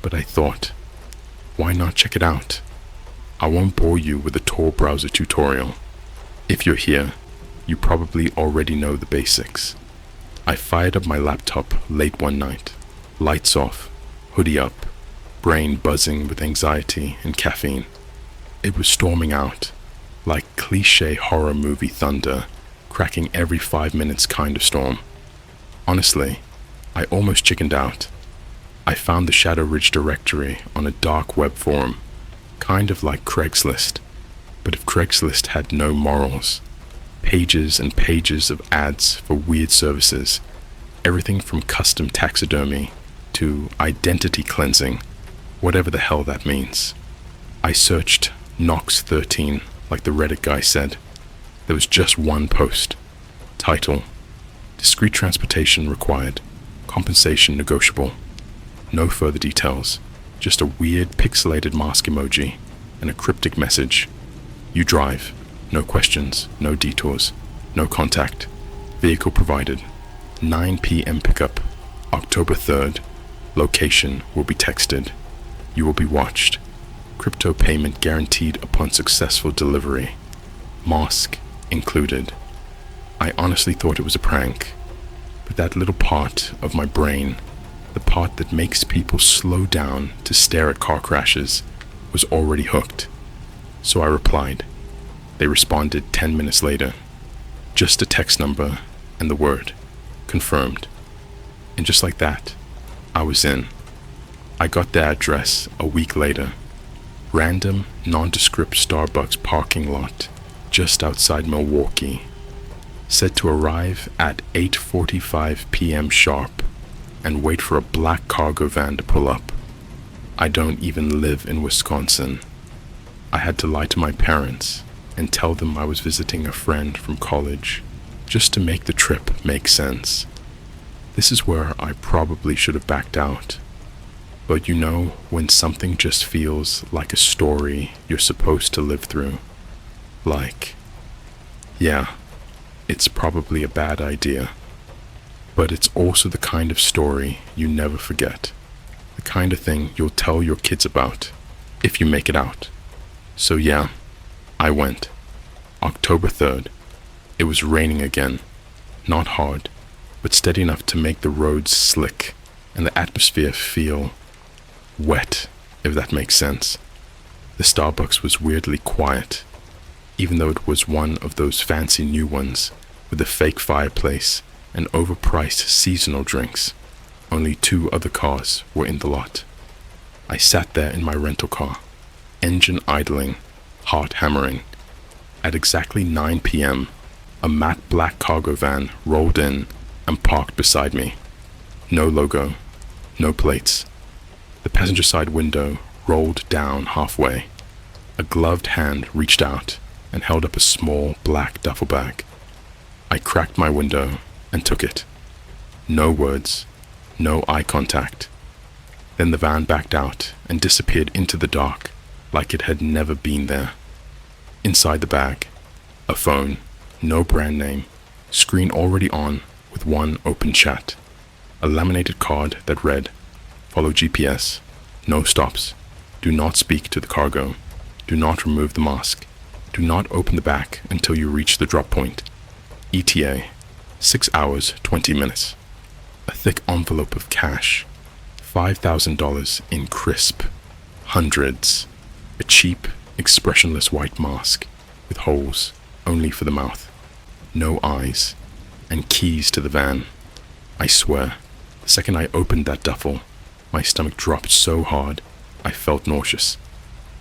But I thought, why not check it out? I won't bore you with a Tor browser tutorial. If you're here, you probably already know the basics. I fired up my laptop late one night, lights off, hoodie up, brain buzzing with anxiety and caffeine. It was storming out, like cliche horror movie thunder, cracking every 5 minutes kind of storm. Honestly, I almost chickened out. I found the Shadow Ridge directory on a dark web forum, kind of like Craigslist, but if Craigslist had no morals. Pages and pages of ads for weird services, everything from custom taxidermy to identity cleansing, whatever the hell that means. I searched Knox 13 like the Reddit guy said. There was just one post. Title: Discreet transportation required. Compensation negotiable. No further details. Just a weird pixelated mask emoji and a cryptic message. You drive. No questions. No detours. No contact. Vehicle provided. 9 p.m. pickup. October 3rd. Location will be texted. You will be watched. Crypto payment guaranteed upon successful delivery. Mask included. I honestly thought it was a prank, but that little part of my brain, the part that makes people slow down to stare at car crashes, was already hooked. So I replied. They responded 10 minutes later. Just a text number and the word, confirmed. And just like that, I was in. I got the address a week later. Random, nondescript Starbucks parking lot just outside Milwaukee. Said to arrive at 8:45 p.m. sharp and wait for a black cargo van to pull up. I don't even live in Wisconsin. I had to lie to my parents and tell them I was visiting a friend from college just to make the trip make sense. This is where I probably should have backed out. But you know when something just feels like a story you're supposed to live through? Like, yeah, it's probably a bad idea. But it's also the kind of story you never forget. The kind of thing you'll tell your kids about, if you make it out. So yeah, I went. October 3rd. It was raining again. Not hard, but steady enough to make the roads slick and the atmosphere feel wet, if that makes sense. The Starbucks was weirdly quiet, even though it was one of those fancy new ones with a fake fireplace and overpriced seasonal drinks. Only 2 other cars were in the lot. I sat there in my rental car, engine idling, heart hammering. At exactly 9 p.m., a matte black cargo van rolled in and parked beside me. No logo, no plates. The passenger side window rolled down halfway. A gloved hand reached out and held up a small black duffel bag. I cracked my window and took it. No words, no eye contact. Then the van backed out and disappeared into the dark like it had never been there. Inside the bag, a phone, no brand name, screen already on with one open chat, a laminated card that read, "Follow GPS, no stops, do not speak to the cargo, do not remove the mask, do not open the back until you reach the drop point. ETA, 6 hours, 20 minutes. A thick envelope of cash, $5,000 in crisp, hundreds, a cheap, expressionless white mask with holes only for the mouth, no eyes, and keys to the van. I swear, the second I opened that duffel, my stomach dropped so hard I felt nauseous,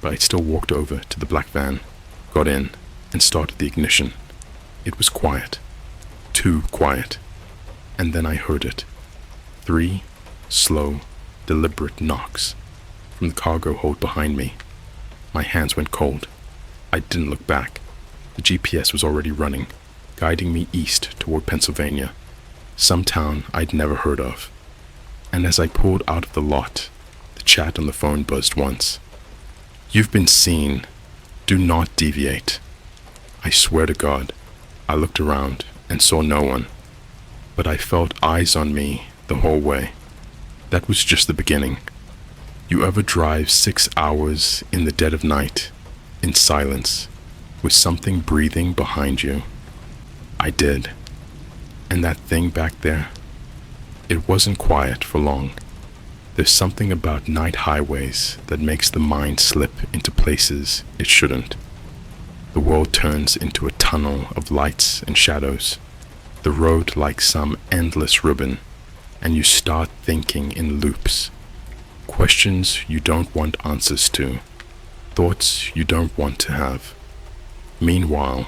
but I still walked over to the black van, got in, and started the ignition. It was quiet, too quiet, and then I heard it. 3 slow, deliberate knocks from the cargo hold behind me. My hands went cold. I didn't look back. The GPS was already running, guiding me east toward Pennsylvania, some town I'd never heard of. And as I pulled out of the lot, the chat on the phone buzzed once. "You've been seen. Do not deviate." I swear to God, I looked around and saw no one, but I felt eyes on me the whole way. That was just the beginning. You ever drive 6 hours in the dead of night, in silence, with something breathing behind you? I did. And that thing back there, it wasn't quiet for long. There's something about night highways that makes the mind slip into places it shouldn't. The world turns into a tunnel of lights and shadows, the road like some endless ribbon, and you start thinking in loops. Questions you don't want answers to, thoughts you don't want to have. Meanwhile,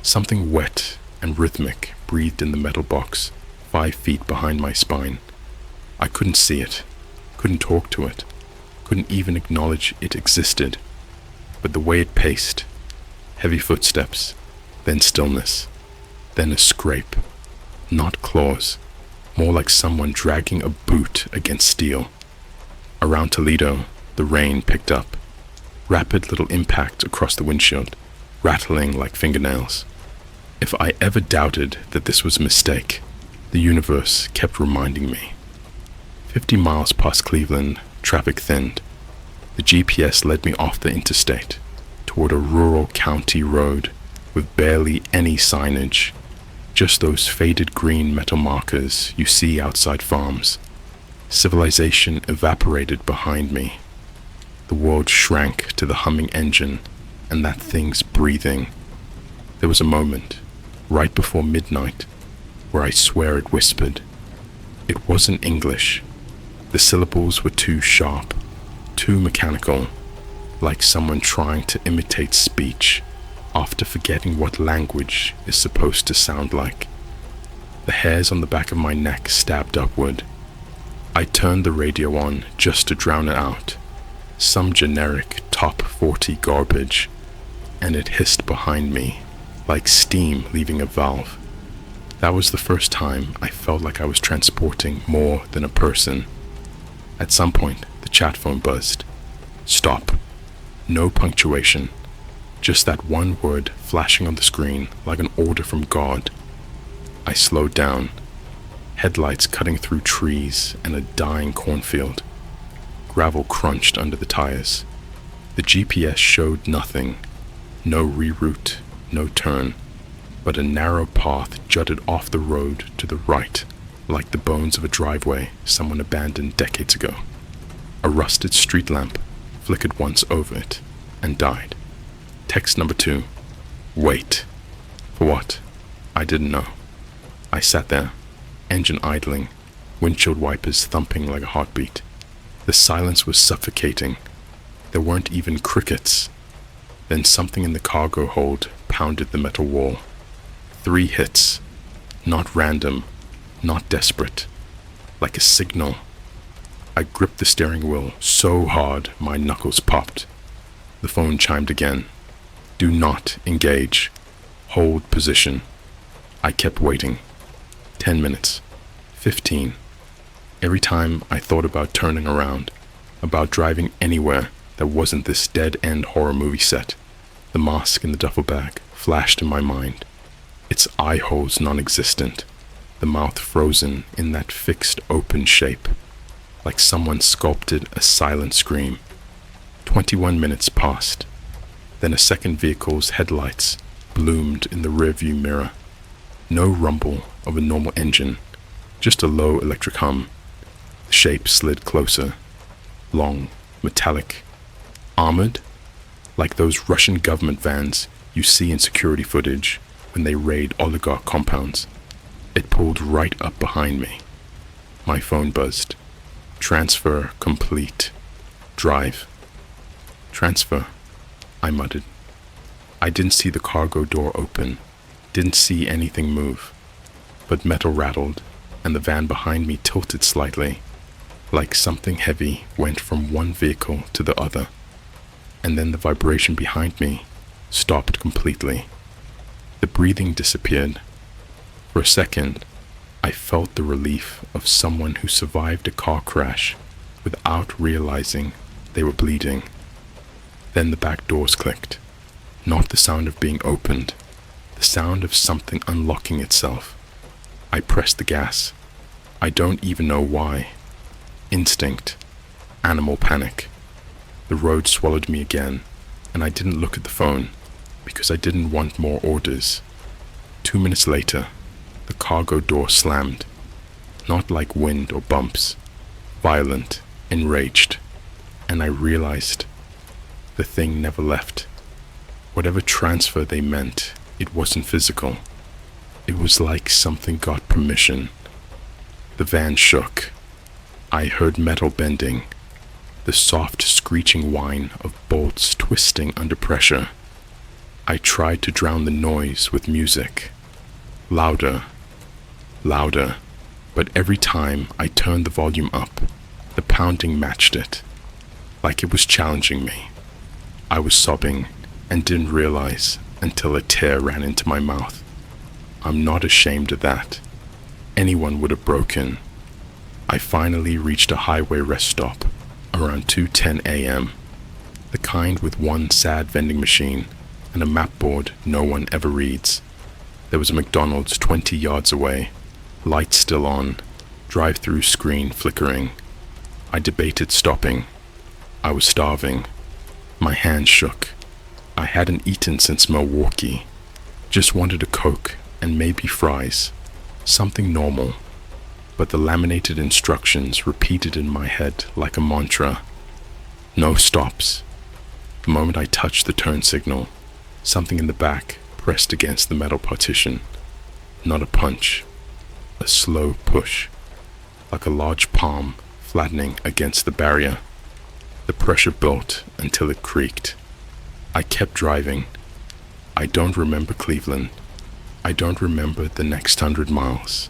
something wet and rhythmic breathed in the metal box 5 feet behind my spine. I couldn't see it, couldn't talk to it, couldn't even acknowledge it existed, but the way it paced, heavy footsteps, then stillness, then a scrape, not claws, more like someone dragging a boot against steel. Around Toledo, the rain picked up, rapid little impact across the windshield, rattling like fingernails. If I ever doubted that this was a mistake, the universe kept reminding me. 50 miles past Cleveland, traffic thinned. The GPS led me off the interstate, toward a rural county road with barely any signage, just those faded green metal markers you see outside farms. Civilization evaporated behind me. The world shrank to the humming engine and that thing's breathing. There was a moment, right before midnight, where I swear it whispered. It wasn't English. The syllables were too sharp, too mechanical, like someone trying to imitate speech after forgetting what language is supposed to sound like. The hairs on the back of my neck stabbed upward. I turned the radio on just to drown it out, some generic top 40 garbage, and it hissed behind me like steam leaving a valve. That was the first time I felt like I was transporting more than a person. At some point, the chat phone buzzed. Stop. No punctuation. Just that one word flashing on the screen like an order from God. I slowed down. Headlights cutting through trees and a dying cornfield. Gravel crunched under the tires. The GPS showed nothing. No reroute, no turn, but a narrow path jutted off the road to the right, like the bones of a driveway someone abandoned decades ago. A rusted street lamp flickered once over it and died. Text number 2. Wait. For what? I didn't know. I sat there, engine idling, windshield wipers thumping like a heartbeat. The silence was suffocating. There weren't even crickets. Then something in the cargo hold pounded the metal wall. 3 hits. Not random, not desperate. Like a signal. I gripped the steering wheel so hard my knuckles popped. The phone chimed again. Do not engage. Hold position. I kept waiting. 10 minutes. 15. Every time I thought about turning around, about driving anywhere that wasn't this dead-end horror movie set, the mask in the duffel bag flashed in my mind. Its eye holes non-existent, the mouth frozen in that fixed open shape, like someone sculpted a silent scream. 21 minutes passed. Then a second vehicle's headlights bloomed in the rearview mirror. No rumble of a normal engine, just a low electric hum. The shape slid closer, long, metallic, armored, like those Russian government vans you see in security footage when they raid oligarch compounds. It pulled right up behind me. My phone buzzed. Transfer complete. Drive. Transfer, I muttered. I didn't see the cargo door open, didn't see anything move, but metal rattled and the van behind me tilted slightly, like something heavy went from one vehicle to the other, and then the vibration behind me stopped completely. The breathing disappeared. For a second, I felt the relief of someone who survived a car crash without realizing they were bleeding. Then the back doors clicked. Not the sound of being opened, the sound of something unlocking itself. I pressed the gas. I don't even know why. Instinct. Animal panic. The road swallowed me again, and I didn't look at the phone because I didn't want more orders. 2 minutes later, the cargo door slammed. Not like wind or bumps. Violent, enraged. And I realized the thing never left. Whatever transfer they meant, it wasn't physical. It was like something got permission. The van shook. I heard metal bending, the soft screeching whine of bolts twisting under pressure. I tried to drown the noise with music. Louder, louder, but every time I turned the volume up, the pounding matched it, like it was challenging me. I was sobbing and didn't realize until a tear ran into my mouth. I'm not ashamed of that. Anyone would have broken. I finally reached a highway rest stop around 2:10 a.m., the kind with one sad vending machine and a map board no one ever reads. There was a McDonald's 20 yards away, lights still on, drive-through screen flickering. I debated stopping. I was starving. My hands shook. I hadn't eaten since Milwaukee. Just wanted a Coke and maybe fries. Something normal. But the laminated instructions repeated in my head like a mantra. No stops. The moment I touched the turn signal, something in the back pressed against the metal partition. Not a punch. A slow push. Like a large palm flattening against the barrier. The pressure built until it creaked. I kept driving. I don't remember Cleveland. I don't remember the next 100 miles.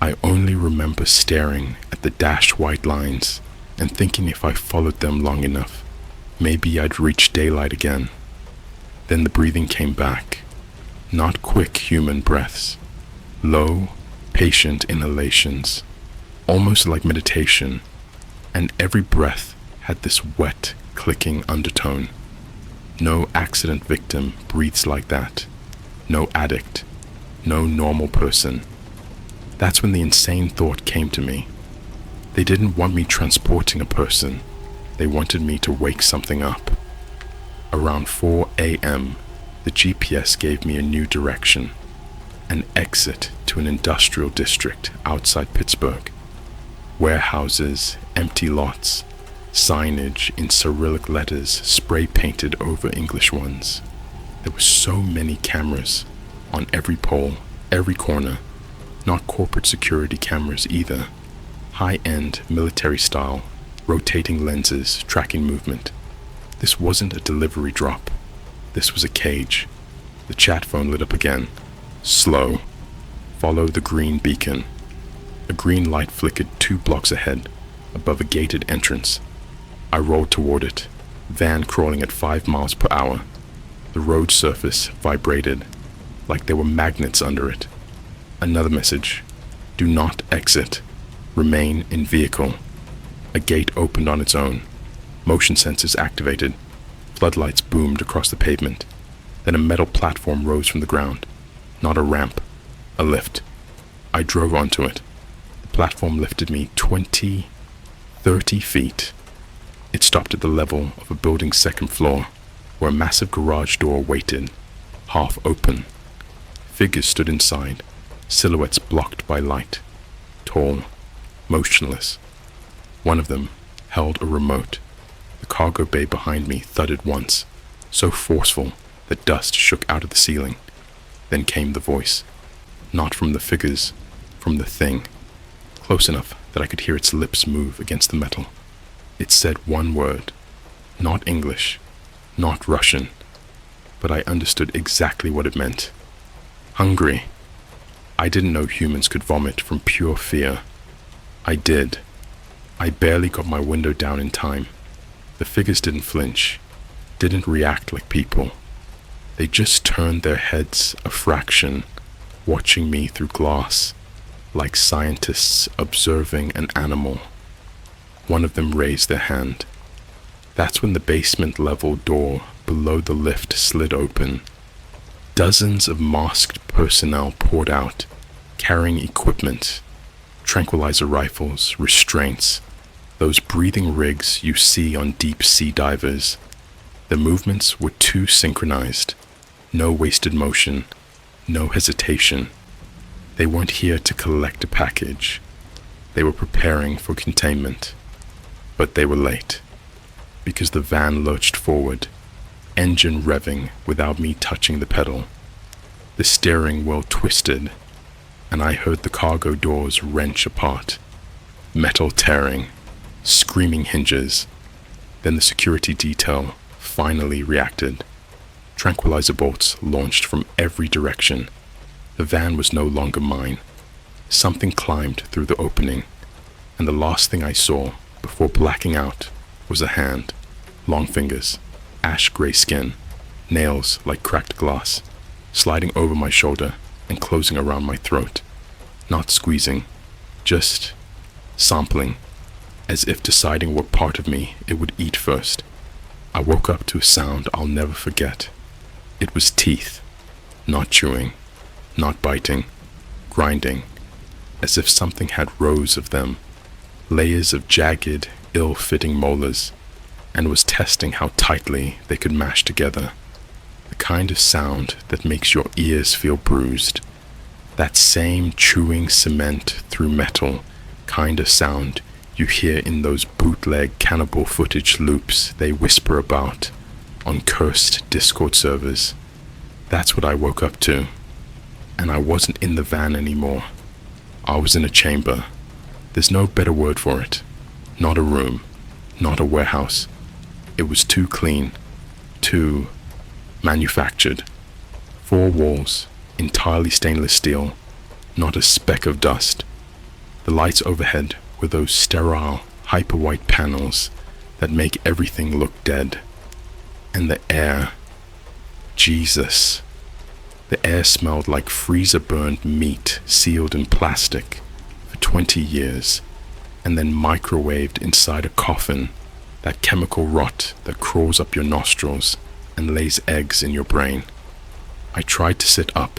I only remember staring at the dashed white lines and thinking if I followed them long enough, maybe I'd reach daylight again. Then the breathing came back. Not quick human breaths. Low, patient inhalations. Almost like meditation. And every breath had this wet, clicking undertone. No accident victim breathes like that. No addict. No normal person. That's when the insane thought came to me. They didn't want me transporting a person. They wanted me to wake something up. Around 4 a.m., the GPS gave me a new direction. An exit to an industrial district outside Pittsburgh. Warehouses, empty lots, signage in Cyrillic letters spray painted over English ones. There were so many cameras on every pole, every corner. Not corporate security cameras either. High-end military style, rotating lenses tracking movement. This wasn't a delivery drop. This was a cage. The chat phone lit up again. Slow. Follow the green beacon. A green light flickered 2 blocks ahead, above a gated entrance. I rolled toward it, van crawling at 5 miles per hour. The road surface vibrated, like there were magnets under it. Another message. Do not exit. Remain in vehicle. A gate opened on its own. Motion sensors activated. Floodlights boomed across the pavement. Then a metal platform rose from the ground. Not a ramp, a lift. I drove onto it. The platform lifted me 20, 30 feet. It stopped at the level of a building's 2nd floor, where a massive garage door waited, half open. Figures stood inside, silhouettes blocked by light, tall, motionless. One of them held a remote. The cargo bay behind me thudded once, so forceful that dust shook out of the ceiling. Then came the voice, not from the figures, from the thing, close enough that I could hear its lips move against the metal. It said one word, not English, not Russian, but I understood exactly what it meant. Hungry. I didn't know humans could vomit from pure fear. I did. I barely got my window down in time. The figures didn't flinch, didn't react like people. They just turned their heads a fraction, watching me through glass, like scientists observing an animal. One of them raised their hand. That's when the basement level door below the lift slid open. Dozens of masked personnel poured out, carrying equipment, tranquilizer rifles, restraints, those breathing rigs you see on deep sea divers. The movements were too synchronized. No wasted motion, no hesitation. They weren't here to collect a package. They were preparing for containment. But they were late, because the van lurched forward, engine revving without me touching the pedal. The steering wheel twisted, and I heard the cargo doors wrench apart, metal tearing, screaming hinges. Then the security detail finally reacted. Tranquilizer bolts launched from every direction. The van was no longer mine. Something climbed through the opening, and the last thing I saw before blacking out was a hand, long fingers, ash gray skin, nails like cracked glass, sliding over my shoulder and closing around my throat. Not squeezing, just sampling, as if deciding what part of me it would eat first. I woke up to a sound I'll never forget. It was teeth, not chewing, not biting, grinding, as if something had rows of them, layers of jagged, ill-fitting molars, and was testing how tightly they could mash together. The kind of sound that makes your ears feel bruised. That same chewing cement through metal kind of sound you hear in those bootleg cannibal footage loops they whisper about on cursed Discord servers. That's what I woke up to. And I wasn't in the van anymore. I was in a chamber. There's no better word for it. Not a room, not a warehouse. It was too clean, too manufactured. 4 walls, entirely stainless steel, not a speck of dust. The lights overhead were those sterile, hyper-white panels that make everything look dead. And the air, Jesus. The air smelled like freezer-burned meat sealed in plastic for 20 years, and then microwaved inside a coffin, that chemical rot that crawls up your nostrils and lays eggs in your brain. I tried to sit up,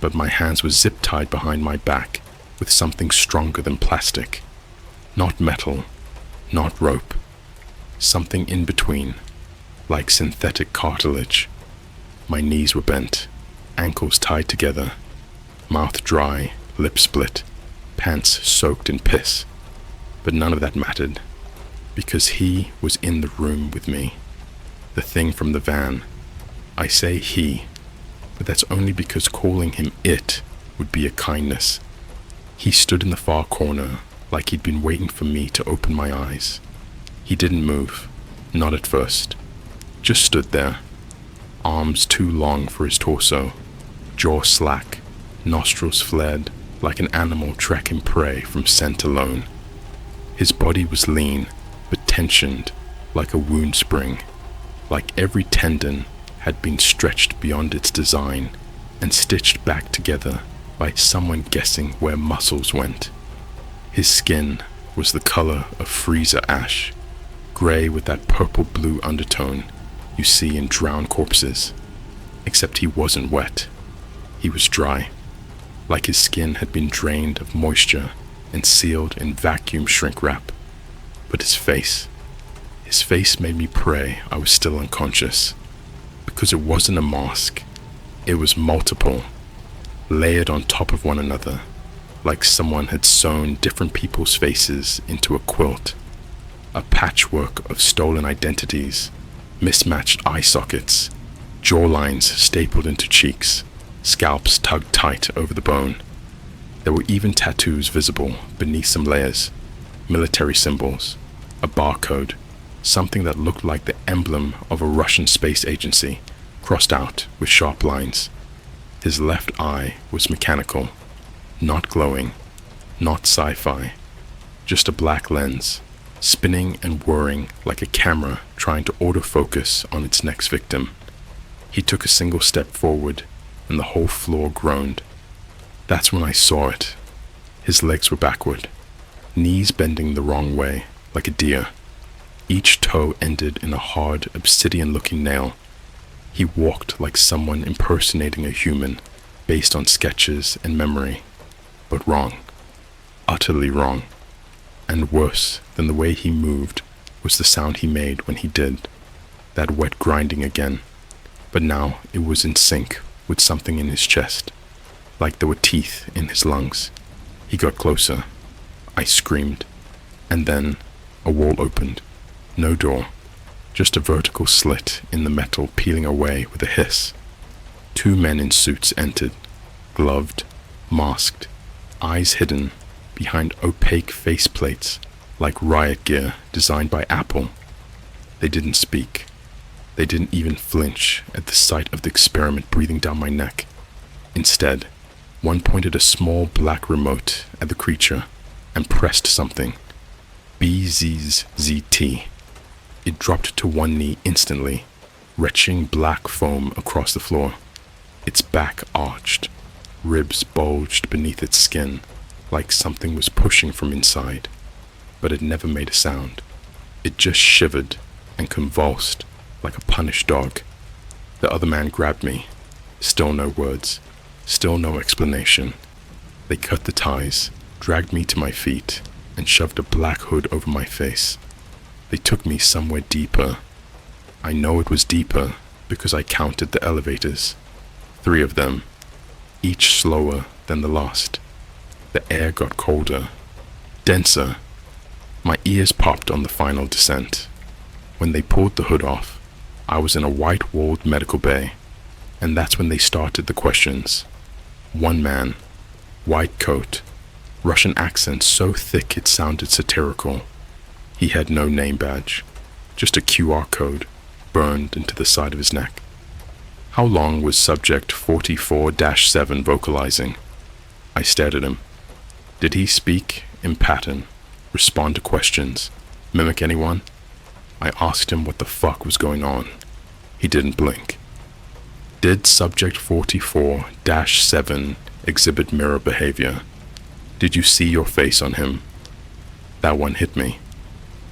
but my hands were zip-tied behind my back with something stronger than plastic. Not metal, not rope. Something in between, like synthetic cartilage. My knees were bent, ankles tied together, mouth dry, lips split, pants soaked in piss. But none of that mattered, because he was in the room with me. The thing from the van. I say he, but that's only because calling him it would be a kindness. He stood in the far corner like he'd been waiting for me to open my eyes. He didn't move, not at first. Just stood there, arms too long for his torso, jaw slack, nostrils flared like an animal tracking prey from scent alone. His body was lean, but tensioned like a wound spring, like every tendon had been stretched beyond its design and stitched back together by someone guessing where muscles went. His skin was the color of freezer ash, gray with that purple-blue undertone you see in drowned corpses, except he wasn't wet. He was dry, like his skin had been drained of moisture and sealed in vacuum shrink wrap. But his face made me pray I was still unconscious, because it wasn't a mask, it was multiple, layered on top of one another, like someone had sewn different people's faces into a quilt, a patchwork of stolen identities, mismatched eye sockets, jawlines stapled into cheeks, scalps tugged tight over the bone. There were even tattoos visible beneath some layers, military symbols, a barcode, something that looked like the emblem of a Russian space agency, crossed out with sharp lines. His left eye was mechanical, not glowing, not sci-fi, just a black lens, spinning and whirring like a camera trying to autofocus on its next victim. He took a single step forward, and the whole floor groaned. That's when I saw it. His legs were backward, knees bending the wrong way, like a deer. Each toe ended in a hard, obsidian-looking nail. He walked like someone impersonating a human, based on sketches and memory. But wrong. Utterly wrong. And worse than the way he moved was the sound he made when he did. That wet grinding again. But now it was in sync with something in his chest, like there were teeth in his lungs. He got closer. I screamed. And then a wall opened. No door. Just a vertical slit in the metal peeling away with a hiss. 2 men in suits entered, gloved, masked, eyes hidden behind opaque faceplates like riot gear designed by Apple. They didn't speak. They didn't even flinch at the sight of the experiment breathing down my neck. Instead, one pointed a small black remote at the creature and pressed something. BZZT. It dropped to one knee instantly, retching black foam across the floor. Its back arched, ribs bulged beneath its skin, like something was pushing from inside. But it never made a sound. It just shivered and convulsed like a punished dog. The other man grabbed me. Still no words, still no explanation. They cut the ties, dragged me to my feet, and shoved a black hood over my face. They took me somewhere deeper. I know it was deeper because I counted the elevators. 3 of them, each slower than the last. The air got colder, denser. My ears popped on the final descent. When they pulled the hood off, I was in a white-walled medical bay, and that's when they started the questions. 1 man, white coat, Russian accent so thick it sounded satirical. He had no name badge, just a QR code burned into the side of his neck. How long was subject 44-7 vocalizing? I stared at him. Did he speak in pattern, respond to questions, mimic anyone? I asked him what the fuck was going on. He didn't blink. Did subject 44-7 exhibit mirror behavior? Did you see your face on him? That one hit me.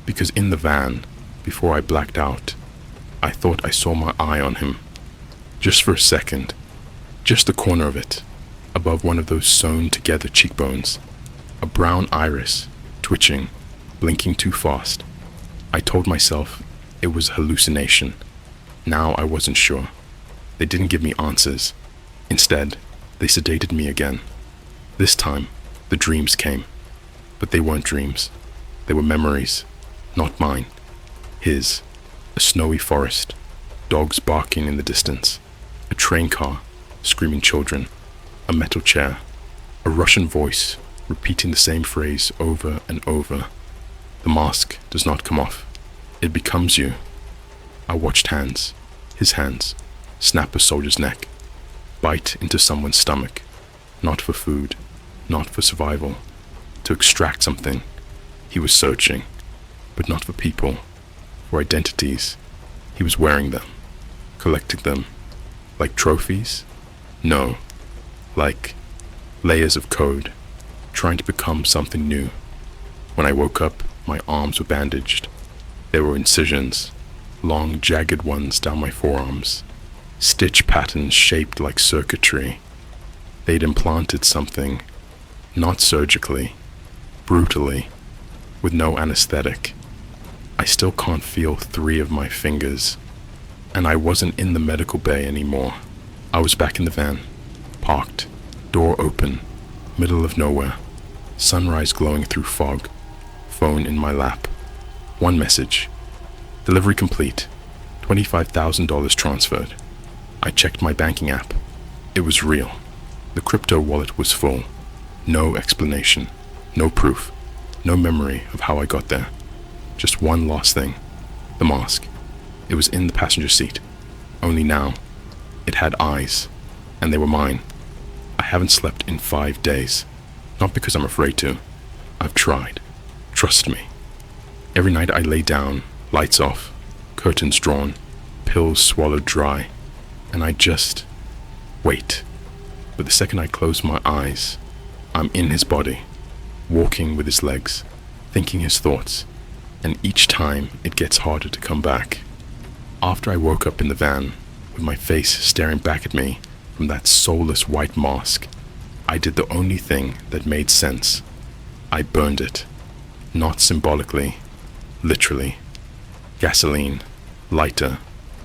Because in the van, before I blacked out, I thought I saw my eye on him. Just for a second. Just the corner of it, above one of those sewn-together cheekbones. A brown iris, twitching, blinking too fast. I told myself it was a hallucination. Now I wasn't sure. They didn't give me answers. Instead, they sedated me again. This time, the dreams came. But they weren't dreams. They were memories. Not mine. His. A snowy forest. Dogs barking in the distance. A train car. Screaming children. A metal chair. A Russian voice repeating the same phrase over and over. The mask does not come off. It becomes you. I watched hands, his hands, snap a soldier's neck, bite into someone's stomach, not for food, not for survival, to extract something. He was searching, but not for people, for identities. He was wearing them, collecting them, like trophies? No, like layers of code, trying to become something new. When I woke up, my arms were bandaged. There were incisions, long jagged ones down my forearms, stitch patterns shaped like circuitry. They'd implanted something, not surgically, brutally, with no anesthetic. I still can't feel 3 of my fingers, and I wasn't in the medical bay anymore. I was back in the van, parked, door open, middle of nowhere, sunrise glowing through fog, phone in my lap. One message: delivery complete, $25,000 transferred. I checked my banking app. It was real. The crypto wallet was full. No explanation, no proof, no memory of how I got there. Just one last thing: the mask. It was in the passenger seat. Only now, it had eyes, and they were mine. I haven't slept in 5 days. Not because I'm afraid to. I've tried. Trust me. Every night I lay down, lights off, curtains drawn, pills swallowed dry, and I just wait. But the second I close my eyes, I'm in his body, walking with his legs, thinking his thoughts, and each time it gets harder to come back. After I woke up in the van, with my face staring back at me from that soulless white mask, I did the only thing that made sense. I burned it. Not symbolically, literally. Gasoline, lighter,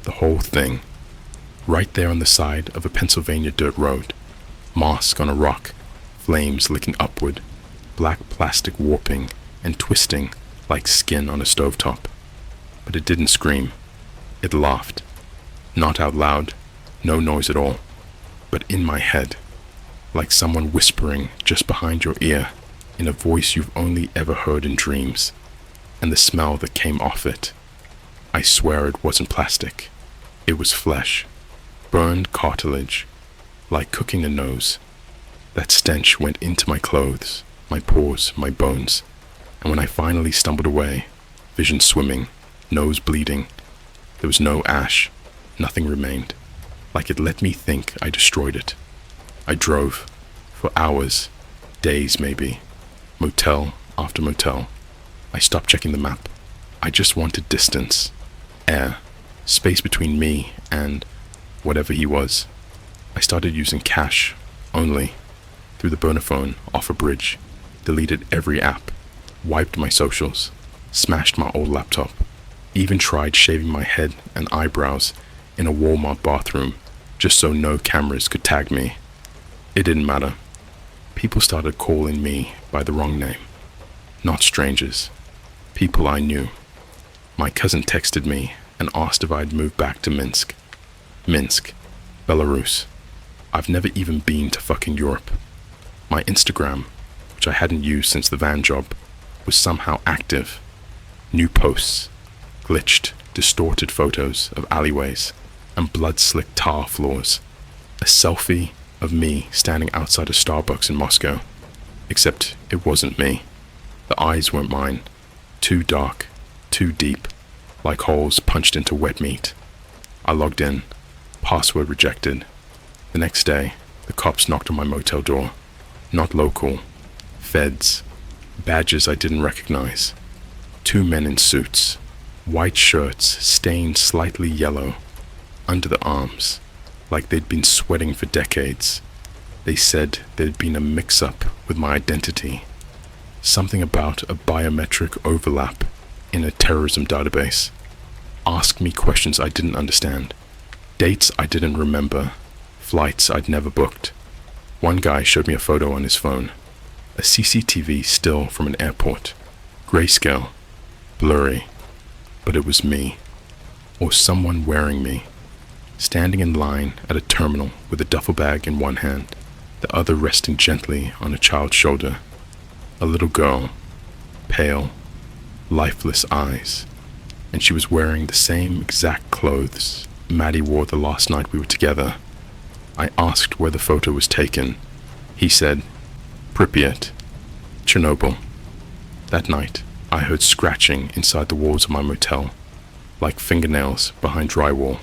the whole thing. Right there on the side of a Pennsylvania dirt road. Mask on a rock, flames licking upward, black plastic warping and twisting like skin on a stovetop. But it didn't scream. It laughed. Not out loud, no noise at all, but in my head, like someone whispering just behind your ear in a voice you've only ever heard in dreams. And the smell that came off it, I swear it wasn't plastic. It was flesh, burned cartilage, like cooking a nose. That stench went into my clothes, my pores, my bones, and when I finally stumbled away, vision swimming, nose bleeding, there was no ash, nothing remained, like it let me think I destroyed it. I drove, for hours, days maybe, motel after motel. I stopped checking the map. I just wanted distance, air, space between me and whatever he was. I started using cash, only, through the burner phone off a bridge, deleted every app, wiped my socials, smashed my old laptop, even tried shaving my head and eyebrows in a Walmart bathroom just so no cameras could tag me. It didn't matter. People started calling me by the wrong name. Not strangers. People I knew. My cousin texted me and asked if I'd moved back to Minsk. Minsk, Belarus. I've never even been to fucking Europe. My Instagram, which I hadn't used since the van job, was somehow active. New posts, glitched, distorted photos of alleyways and blood-slicked tar floors. A selfie of me standing outside a Starbucks in Moscow. Except it wasn't me. The eyes weren't mine. Too dark, too deep, like holes punched into wet meat. I logged in. Password rejected. The next day, the cops knocked on my motel door. Not local. Feds. Badges I didn't recognize. 2 men in suits. White shirts stained slightly yellow. Under the arms. Like they'd been sweating for decades. They said there'd been a mix-up with my identity. Something about a biometric overlap in a terrorism database. Asked me questions I didn't understand. Dates I didn't remember. Flights I'd never booked. One guy showed me a photo on his phone. A CCTV still from an airport. Grayscale. Blurry. But it was me. Or someone wearing me. Standing in line at a terminal with a duffel bag in one hand, the other resting gently on a child's shoulder. A little girl. Pale. Lifeless eyes. and she was wearing the same exact clothes Maddie wore the last night we were together. I asked where the photo was taken. He said, Pripyat, Chernobyl. That night, I heard scratching inside the walls of my motel, like fingernails behind drywall.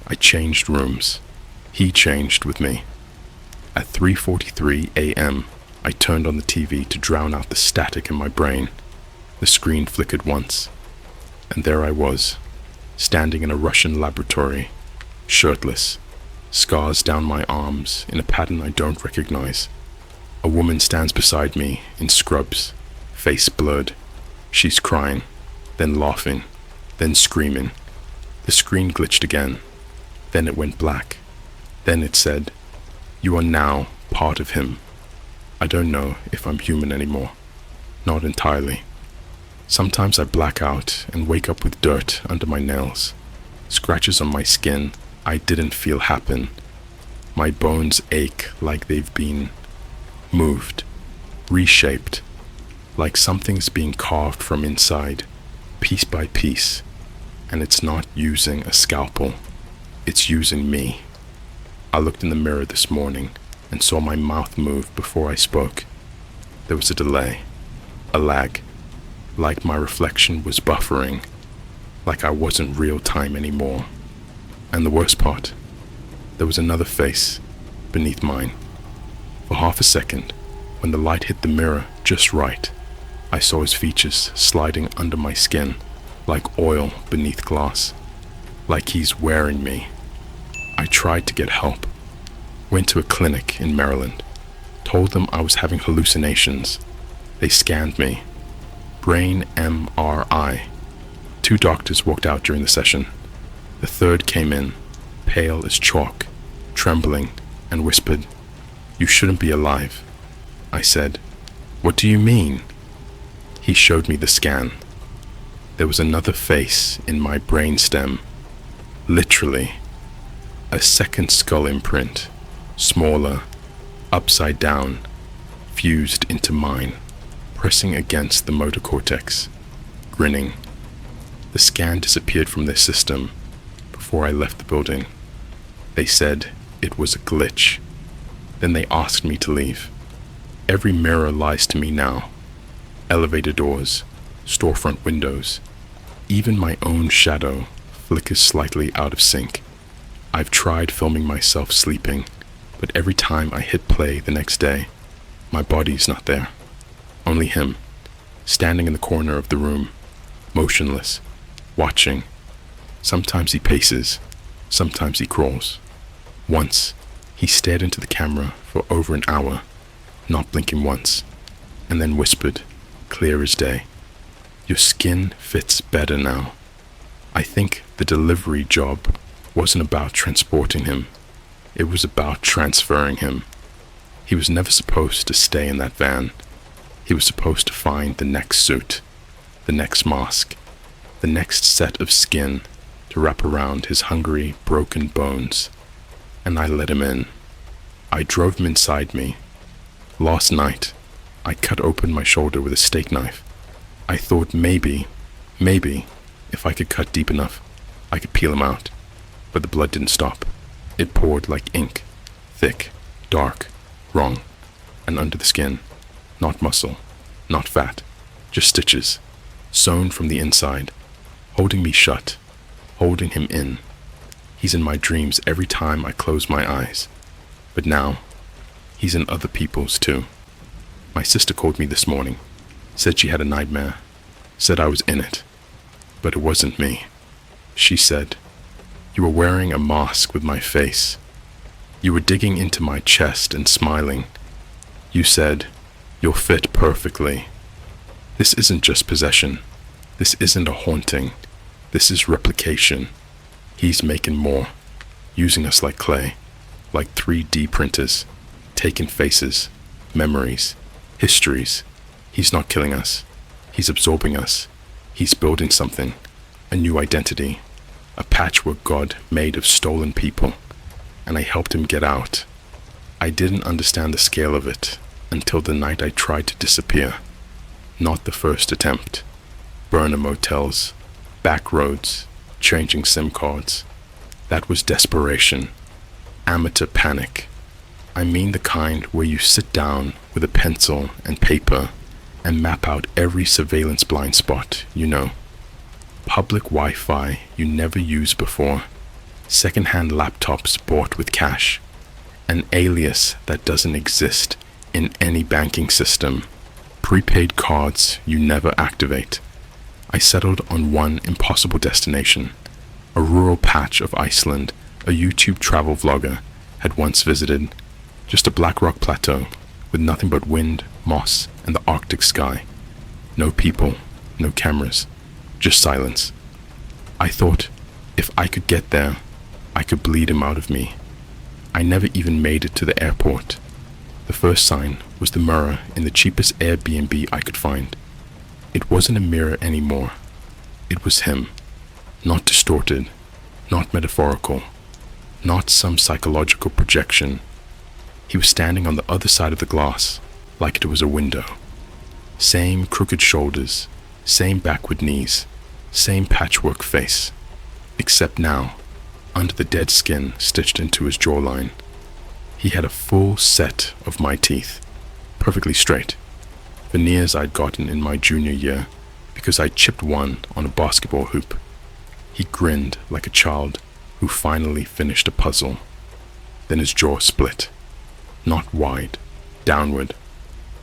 I changed rooms. He changed with me. At 3:43 a.m., I turned on the TV to drown out the static in my brain. The screen flickered once, and there I was, standing in a Russian laboratory, shirtless, scars down my arms in a pattern I don't recognize. A woman stands beside me in scrubs, face blurred. She's crying, then laughing, then screaming. The screen glitched again. Then it went black. Then it said, "You are now part of him." I don't know if I'm human anymore. Not entirely. Sometimes I black out and wake up with dirt under my nails, scratches on my skin I didn't feel happen. My bones ache like they've been moved, reshaped, like something's being carved from inside, piece by piece, and it's not using a scalpel, it's using me. I looked in the mirror this morning and saw my mouth move before I spoke. There was a delay, a lag, like my reflection was buffering, like I wasn't real time anymore. And the worst part, there was another face beneath mine. For half a second, when the light hit the mirror just right, I saw his features sliding under my skin, like oil beneath glass, like he's wearing me. I tried to get help, went to a clinic in Maryland, told them I was having hallucinations. They scanned me. Brain MRI. 2 doctors walked out during the session. The third came in, pale as chalk, trembling, and whispered, "You shouldn't be alive." I said, "What do you mean?" He showed me the scan. There was another face in my brainstem. Literally. A second skull imprint, smaller, upside down, fused into mine, pressing against the motor cortex, grinning. The scan disappeared from their system before I left the building. They said it was a glitch. Then they asked me to leave. Every mirror lies to me now. Elevator doors, storefront windows, even my own shadow flickers slightly out of sync. I've tried filming myself sleeping, but every time I hit play the next day, my body's not there. Only him, standing in the corner of the room, motionless, watching. Sometimes he paces, sometimes he crawls. Once, he stared into the camera for over an hour, not blinking once, and then whispered, clear as day, "Your skin fits better now." I think the delivery job wasn't about transporting him. It was about transferring him. He was never supposed to stay in that van. He was supposed to find the next suit, the next mask, the next set of skin to wrap around his hungry, broken bones. And I let him in. I drove him inside me. Last night, I cut open my shoulder with a steak knife. I thought maybe, if I could cut deep enough, I could peel him out. But the blood didn't stop. It poured like ink, thick, dark, wrong, and under the skin. Not muscle, not fat, just stitches, sewn from the inside, holding me shut, holding him in. He's in my dreams every time I close my eyes. But now, he's in other people's too. My sister called me this morning, said she had a nightmare, said I was in it. But it wasn't me. She said, "You were wearing a mask with my face. You were digging into my chest and smiling. You said, 'You'll fit perfectly.' This isn't just possession. This isn't a haunting. This is replication. He's making more, using us like clay, like 3D printers, taking faces, memories, histories. He's not killing us. He's absorbing us. He's building something, a new identity, a patchwork god made of stolen people. And I helped him get out. I didn't understand the scale of it until the night I tried to disappear. Not the first attempt. Burner motels, back roads, changing SIM cards. That was desperation, amateur panic. I mean the kind where you sit down with a pencil and paper and map out every surveillance blind spot, you know. Public Wi-Fi you never used before, second-hand laptops bought with cash, an alias that doesn't exist in any banking system, prepaid cards you never activate. I settled on one impossible destination, a rural patch of Iceland a YouTube travel vlogger had once visited, just a black rock plateau with nothing but wind, moss, and the Arctic sky. No people, no cameras, just silence. I thought if I could get there, I could bleed him out of me. I never even made it to the airport. The first sign was the mirror in the cheapest Airbnb I could find. It wasn't a mirror anymore. It was him. Not distorted, not metaphorical, not some psychological projection. He was standing on the other side of the glass, like it was a window. Same crooked shoulders, same backward knees, same patchwork face, except now, under the dead skin stitched into his jawline, he had a full set of my teeth, perfectly straight, veneers I'd gotten in my junior year because I chipped one on a basketball hoop. He grinned like a child who finally finished a puzzle. Then his jaw split, not wide, downward.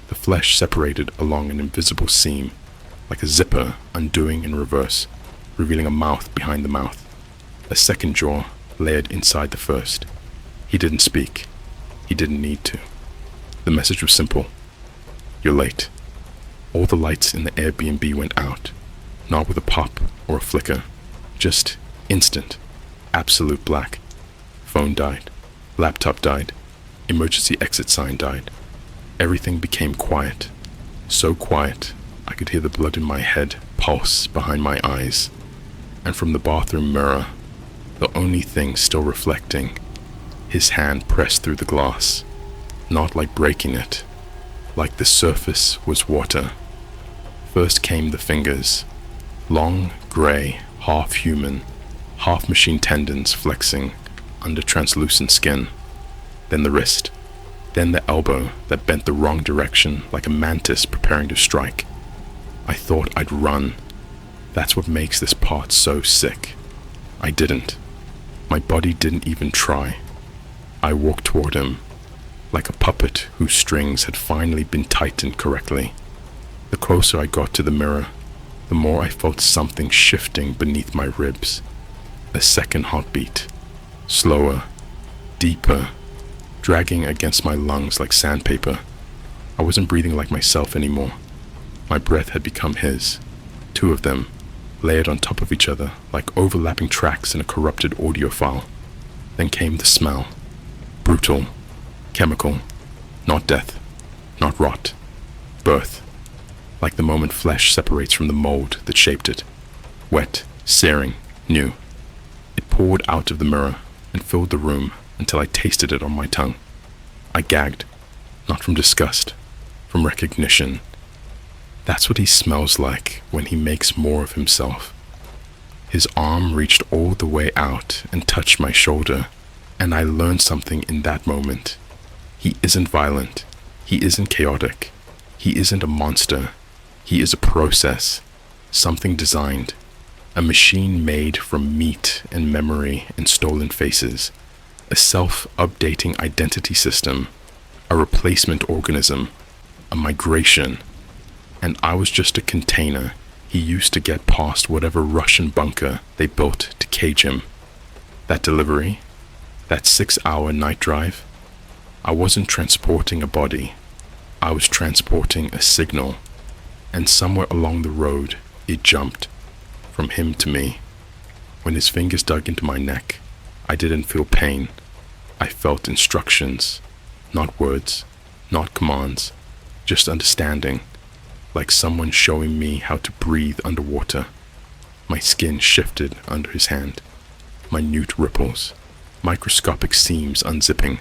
The flesh separated along an invisible seam, like a zipper undoing in reverse, revealing a mouth behind the mouth. A second jaw layered inside the first. He didn't speak. He didn't need to. The message was simple. You're late. All the lights in the Airbnb went out, not with a pop or a flicker, just instant, absolute black. Phone died. Laptop died. Emergency exit sign died. Everything became quiet. So quiet, I could hear the blood in my head pulse behind my eyes. And from the bathroom mirror, the only thing still reflecting, his hand pressed through the glass, not like breaking it, like the surface was water. First came the fingers, long, gray, half-human, half-machine tendons flexing under translucent skin. Then the wrist, then the elbow that bent the wrong direction like a mantis preparing to strike. I thought I'd run. That's what makes this part so sick. I didn't. My body didn't even try. I walked toward him, like a puppet whose strings had finally been tightened correctly. The closer I got to the mirror, the more I felt something shifting beneath my ribs. A second heartbeat, slower, deeper, dragging against my lungs like sandpaper. I wasn't breathing like myself anymore. My breath had become his, two of them, layered on top of each other like overlapping tracks in a corrupted audio file. Then came the smell. Brutal, chemical, not death, not rot, birth. Like the moment flesh separates from the mold that shaped it. Wet, searing, new. It poured out of the mirror and filled the room until I tasted it on my tongue. I gagged, not from disgust, from recognition. That's what he smells like when he makes more of himself. His arm reached all the way out and touched my shoulder, and I learned something in that moment. He isn't violent. He isn't chaotic. He isn't a monster. He is a process, something designed, a machine made from meat and memory and stolen faces, a self-updating identity system, a replacement organism, a migration. And I was just a container he used to get past whatever Russian bunker they built to cage him. That delivery, that 6-hour night drive, I wasn't transporting a body. I was transporting a signal. And somewhere along the road, it jumped, from him to me. When his fingers dug into my neck, I didn't feel pain. I felt instructions, not words, not commands, just understanding, like someone showing me how to breathe underwater. My skin shifted under his hand, minute ripples, microscopic seams unzipping,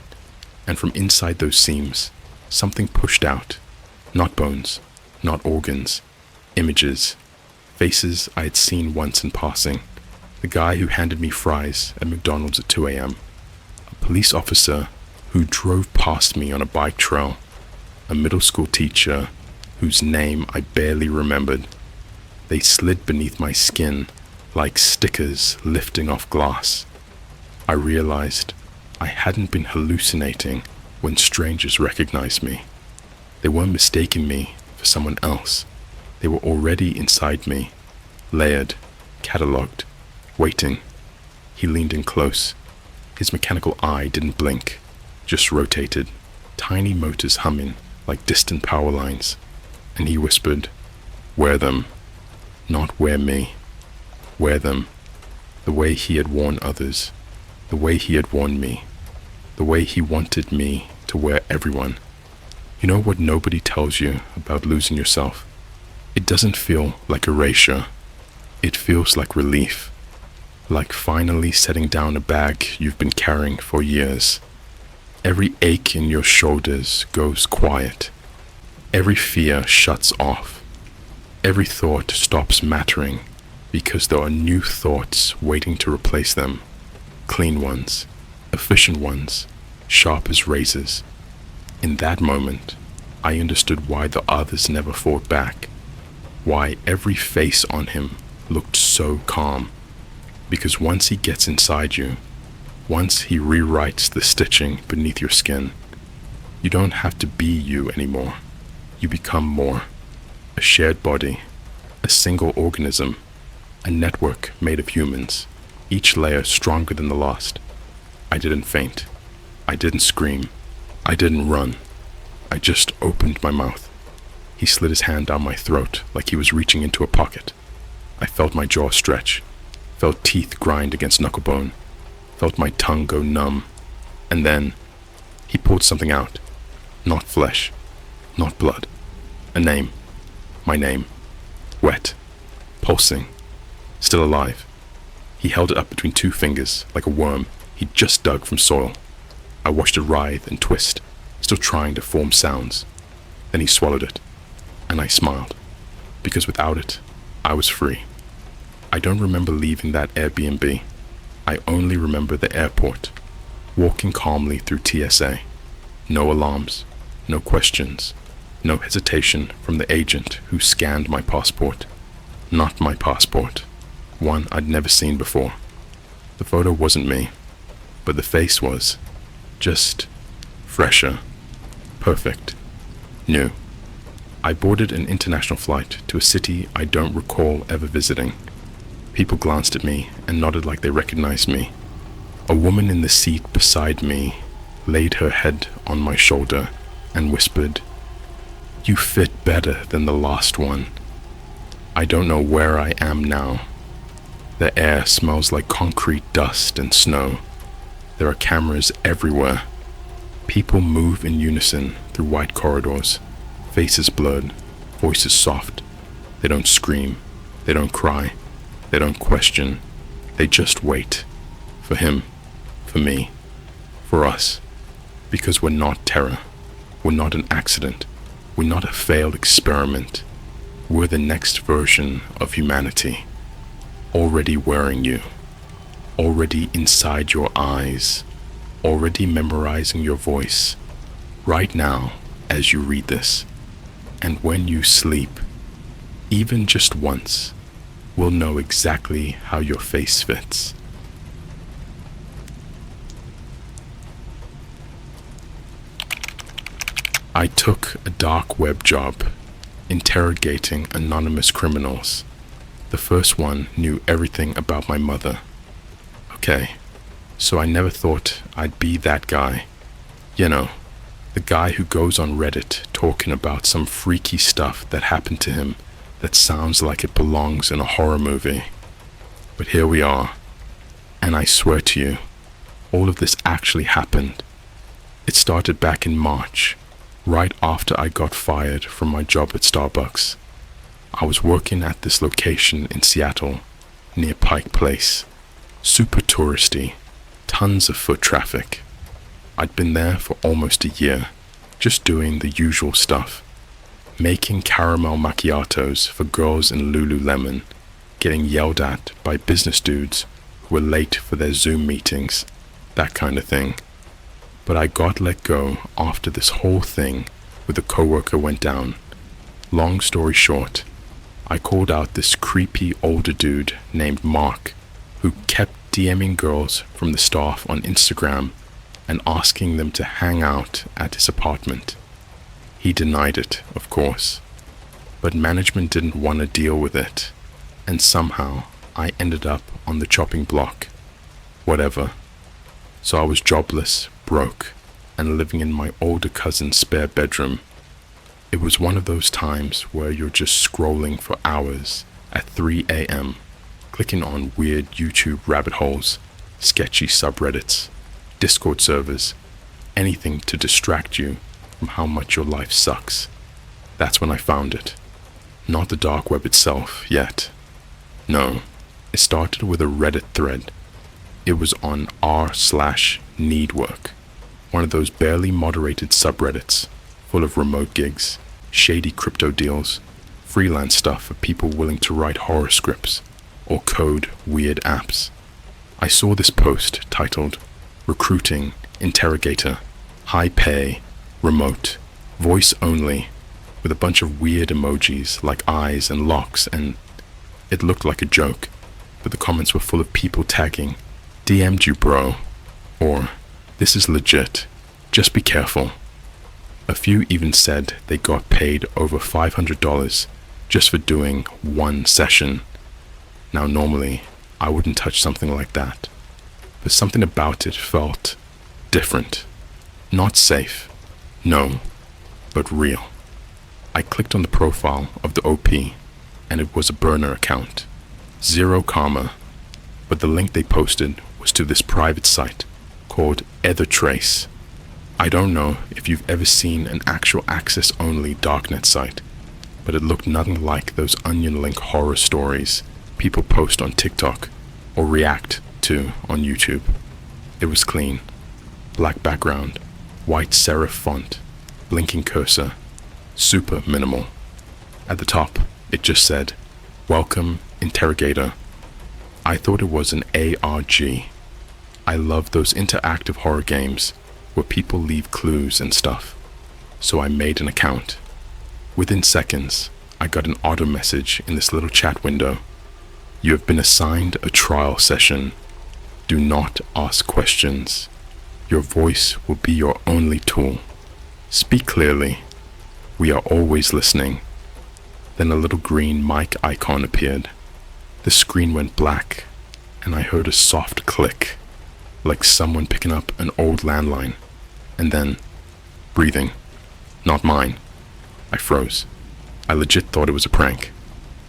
and from inside those seams, something pushed out, not bones, not organs, images, Faces I had seen once in passing. The guy who handed me fries at McDonald's at 2 a.m. A police officer who drove past me on a bike trail. A middle school teacher whose name I barely remembered. They slid beneath my skin like stickers lifting off glass. I realized I hadn't been hallucinating when strangers recognized me. They weren't mistaking me for someone else. They were already inside me, layered, catalogued, waiting. He leaned in close. His mechanical eye didn't blink, just rotated, tiny motors humming like distant power lines. And he whispered, "Wear them, not wear me. Wear them, the way he had worn others, the way he had worn me, the way he wanted me to wear everyone." You know what nobody tells you about losing yourself? It doesn't feel like erasure. It feels like relief. Like finally setting down a bag you've been carrying for years. Every ache in your shoulders goes quiet. Every fear shuts off. Every thought stops mattering because there are new thoughts waiting to replace them. Clean ones, efficient ones, sharp as razors. In that moment, I understood why the others never fought back. Why every face on him looked so calm. Because once he gets inside you, once he rewrites the stitching beneath your skin, you don't have to be you anymore. You become more. A shared body, a single organism, a network made of humans, each layer stronger than the last. I didn't faint. I didn't scream. I didn't run. I just opened my mouth. He slid his hand down my throat like he was reaching into a pocket. I felt my jaw stretch, felt teeth grind against knucklebone, felt my tongue go numb. And then he pulled something out. Not flesh, not blood. A name. My name. Wet. Pulsing. Still alive. He held it up between two fingers like a worm he'd just dug from soil. I watched it writhe and twist, still trying to form sounds. Then he swallowed it, and I smiled, because without it, I was free. I don't remember leaving that Airbnb. I only remember the airport, walking calmly through TSA. No alarms, no questions, no hesitation from the agent who scanned my passport. Not my passport, one I'd never seen before. The photo wasn't me, but the face was. Just fresher, perfect, new. I boarded an international flight to a city I don't recall ever visiting. People glanced at me and nodded like they recognized me. A woman in the seat beside me laid her head on my shoulder and whispered, "You fit better than the last one." I don't know where I am now. The air smells like concrete dust and snow. There are cameras everywhere. People move in unison through white corridors, faces blurred, voices soft. They don't scream, they don't cry, they don't question. They just wait. For him, for me, for us. Because we're not terror. We're not an accident. We're not a failed experiment. We're the next version of humanity. Already wearing you. Already inside your eyes. Already memorizing your voice. Right now, as you read this. And when you sleep, even just once, we'll know exactly how your face fits. I took a dark web job, interrogating anonymous criminals. The first one knew everything about my mother. Okay, so I never thought I'd be that guy. You know, the guy who goes on Reddit talking about some freaky stuff that happened to him that sounds like it belongs in a horror movie. But here we are, and I swear to you, all of this actually happened. It started back in March, right after I got fired from my job at Starbucks. I was working at this location in Seattle, near Pike Place. Super touristy, tons of foot traffic. I'd been there for almost a year, just doing the usual stuff. making caramel macchiatos for girls in Lululemon, getting yelled at by business dudes who were late for their Zoom meetings, that kind of thing. But I got let go after this whole thing with a coworker went down. Long story short, I called out this creepy older dude named Mark who kept DMing girls from the staff on Instagram and asking them to hang out at his apartment. He denied it, of course, but management didn't want to deal with it, and somehow I ended up on the chopping block. Whatever. So I was jobless, broke, and living in my older cousin's spare bedroom. It was one of those times where you're just scrolling for hours at 3 a.m., clicking on weird YouTube rabbit holes, sketchy subreddits, Discord servers, anything to distract you from how much your life sucks. That's when I found it. Not the dark web itself, yet. No, it started with a Reddit thread. It was on r/needwork, one of those barely moderated subreddits, full of remote gigs, shady crypto deals, freelance stuff for people willing to write horror scripts or code weird apps. I saw this post titled Recruiting, Interrogator, High Pay, Remote, Voice Only, with a bunch of weird emojis like eyes and locks, and it looked like a joke, but the comments were full of people tagging, DM'd you bro, or this is legit, just be careful. A few even said they got paid over $500 just for doing one session. Now normally, I wouldn't touch something like that, but something about it felt different. Not safe, no, but real. I clicked on the profile of the OP, and it was a burner account. Zero karma, but the link they posted was to this private site called Ethertrace. I don't know if you've ever seen an actual access-only darknet site, but it looked nothing like those onion link horror stories people post on TikTok or react to on YouTube. It was clean. Black background, white serif font, blinking cursor, super minimal. At the top, it just said, Welcome, Interrogator. I thought it was an ARG. I love those interactive horror games where people leave clues and stuff. So I made an account. Within seconds, I got an auto message in this little chat window. You have been assigned a trial session. Do not ask questions. Your voice will be your only tool. Speak clearly. We are always listening. Then a little green mic icon appeared. The screen went black, and I heard a soft click, like someone picking up an old landline. And then, breathing. Not mine. I froze. I legit thought it was a prank.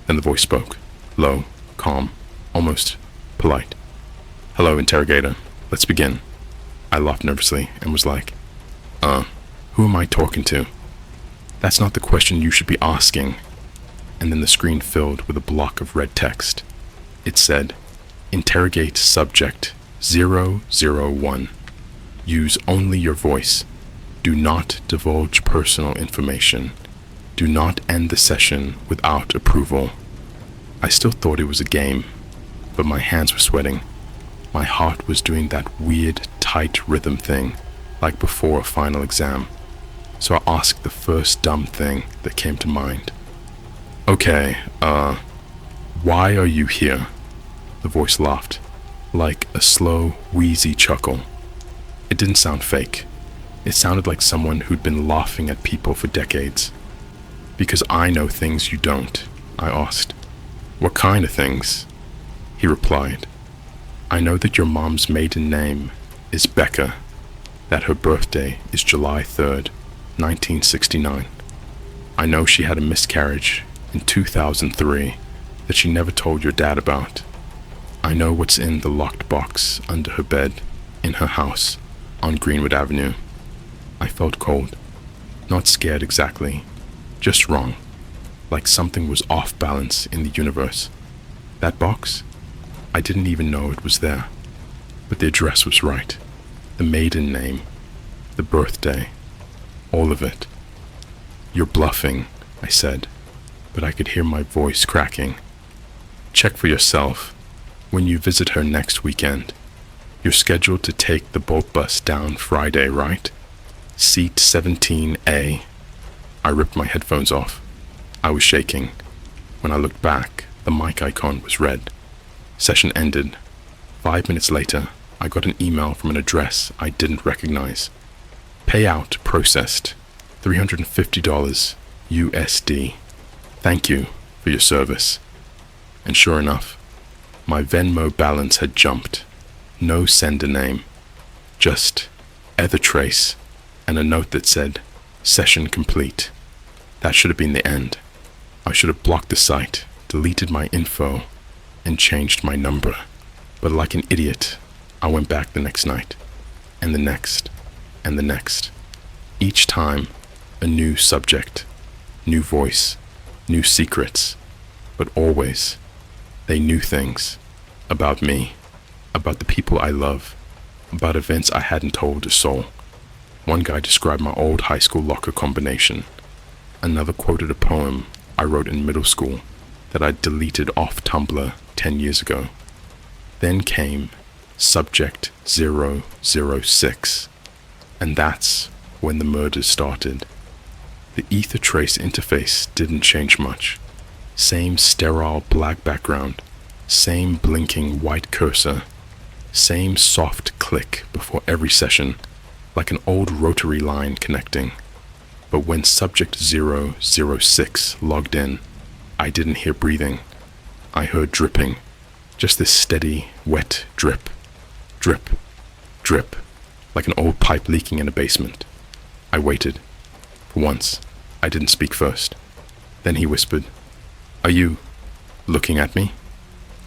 Then the voice spoke. Low, calm, almost polite. Hello, Interrogator. Let's begin. I laughed nervously and was like, who am I talking to? That's not the question you should be asking. And then the screen filled with a block of red text. It said, Interrogate subject 001. Use only your voice. Do not divulge personal information. Do not end the session without approval. I still thought it was a game, but my hands were sweating. My heart was doing that weird, tight rhythm thing, like before a final exam. So I asked the first dumb thing that came to mind. Okay, why are you here? The voice laughed, like a slow, wheezy chuckle. It didn't sound fake. It sounded like someone who'd been laughing at people for decades. Because I know things you don't, I asked. What kind of things? He replied. I know that your mom's maiden name is Becca, that her birthday is July 3rd, 1969. I know she had a miscarriage in 2003 that she never told your dad about. I know what's in the locked box under her bed in her house on Greenwood Avenue. I felt cold, not scared exactly, just wrong, like something was off balance in the universe. That box? I didn't even know it was there, but the address was right. The maiden name, the birthday, all of it. You're bluffing, I said, but I could hear my voice cracking. Check for yourself. When you visit her next weekend, you're scheduled to take the boat bus down Friday, right? Seat 17A. I ripped my headphones off. I was shaking. When I looked back, the mic icon was red. Session ended. 5 minutes later, I got an email from an address I didn't recognize. Payout processed. $350 USD. Thank you for your service. And sure enough, my Venmo balance had jumped. No sender name. Just Ether Trace and a note that said, "Session complete." That should have been the end. I should have blocked the site, deleted my info, and changed my number. But like an idiot, I went back the next night, and the next, and the next. Each time, a new subject, new voice, new secrets, but always, they knew things about me, about the people I love, about events I hadn't told a soul. One guy described my old high school locker combination. Another quoted a poem I wrote in middle school that I'd deleted off Tumblr 10 years ago. Then came Subject 006, and that's when the murders started. The Ether Trace interface didn't change much. Same sterile black background, same blinking white cursor, same soft click before every session, like an old rotary line connecting. But when Subject 006 logged in, I didn't hear breathing. I heard dripping, just this steady, wet drip, drip, drip, like an old pipe leaking in a basement. I waited. For once, I didn't speak first. Then he whispered, "Are you looking at me?"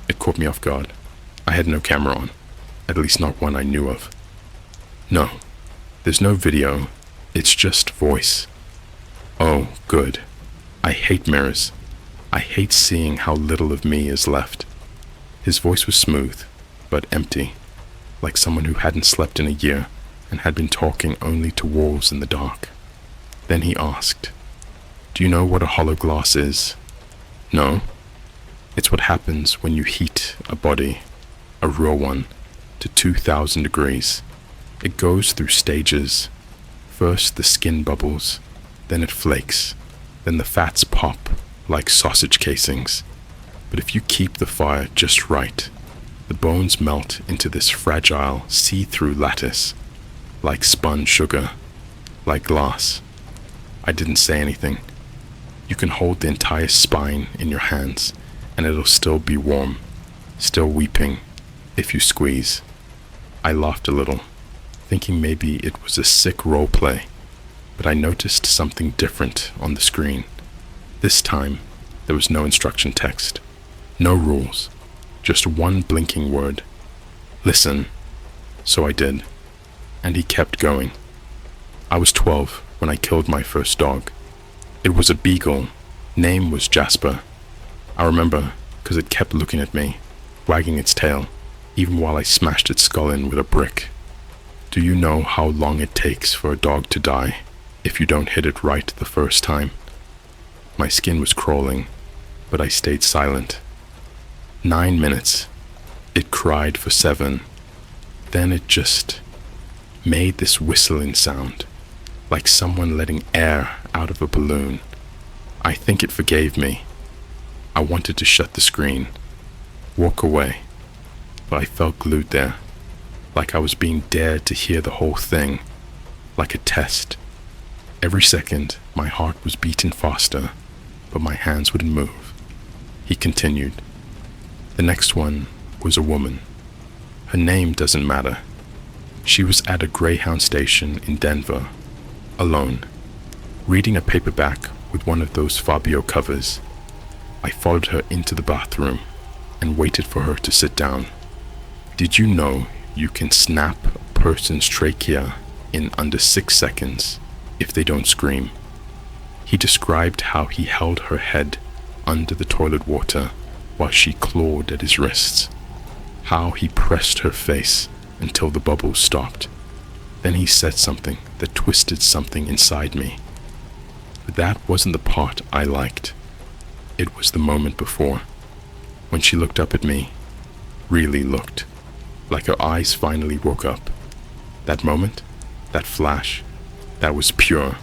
It caught me off guard. I had no camera on, at least not one I knew of. "No, there's no video, it's just voice." Oh, good. I hate mirrors. I hate seeing how little of me is left. His voice was smooth, but empty, like someone who hadn't slept in a year and had been talking only to walls in the dark. Then he asked, "Do you know what a hollow glass is?" "No." "It's what happens when you heat a body, a real one, to 2000 degrees. It goes through stages. First the skin bubbles, then it flakes, then the fats pop like sausage casings. But if you keep the fire just right, the bones melt into this fragile, see-through lattice, like spun sugar, like glass." I didn't say anything. You can hold the entire spine in your hands, and it'll still be warm, still weeping, if you squeeze. I laughed a little, thinking maybe it was a sick role play, but I noticed something different on the screen. This time, there was no instruction text, no rules, just one blinking word. "Listen." So I did, and he kept going. I was 12 when I killed my first dog. It was a beagle. Name was Jasper. I remember because it kept looking at me, wagging its tail, even while I smashed its skull in with a brick. Do you know how long it takes for a dog to die if you don't hit it right the first time? My skin was crawling, but I stayed silent. 9 minutes. It cried for 7. Then it just made this whistling sound, like someone letting air out of a balloon. I think it forgave me. I wanted to shut the screen, walk away, but I felt glued there, like I was being dared to hear the whole thing, like a test. Every second, my heart was beating faster, but my hands wouldn't move. He continued. The next one was a woman. Her name doesn't matter. She was at a Greyhound station in Denver, alone, reading a paperback with one of those Fabio covers. I followed her into the bathroom and waited for her to sit down. Did you know you can snap a person's trachea in under 6 seconds if they don't scream? He described how he held her head under the toilet water while she clawed at his wrists, how he pressed her face until the bubbles stopped. Then he said something that twisted something inside me. But that wasn't the part I liked. It was the moment before, when she looked up at me, really looked, like her eyes finally woke up. That moment, that flash, that was pure.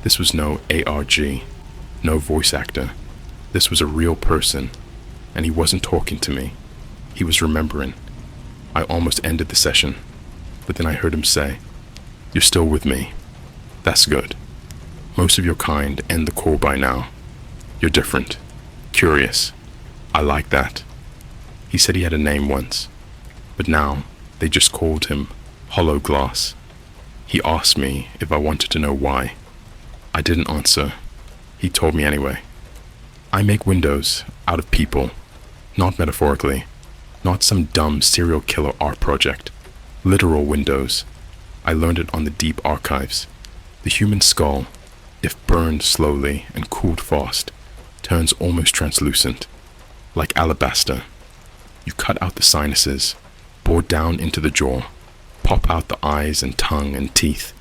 This was no ARG, no voice actor. This was a real person, and he wasn't talking to me. He was remembering. I almost ended the session, but then I heard him say, "You're still with me. That's good. Most of your kind end the call by now. You're different. Curious. I like that." He said he had a name once, but now they just called him Hollow Glass. He asked me if I wanted to know why. I didn't answer. He told me anyway. I make windows out of people, not metaphorically, not some dumb serial killer art project. Literal windows. I learned it on the deep archives. The human skull, if burned slowly and cooled fast, turns almost translucent, like alabaster. You cut out the sinuses, bore down into the jaw, pop out the eyes and tongue and teeth,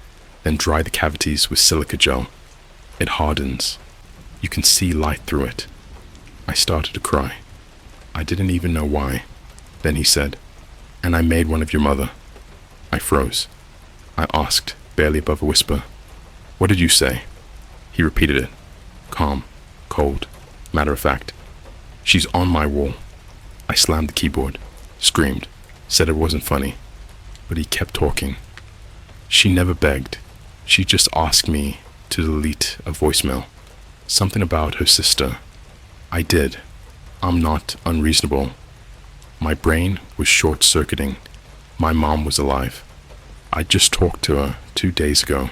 then dry the cavities with silica gel. It hardens. You can see light through it. I started to cry. I didn't even know why. Then he said, "And I made one of your mother." I froze. I asked, barely above a whisper, "What did you say?" He repeated it, calm, cold, matter of fact. "She's on my wall." I slammed the keyboard, screamed, said it wasn't funny, but he kept talking. "She never begged. She just asked me to delete a voicemail. Something about her sister. I did. I'm not unreasonable. My brain was short-circuiting. My mom was alive. I just talked to her 2 days ago.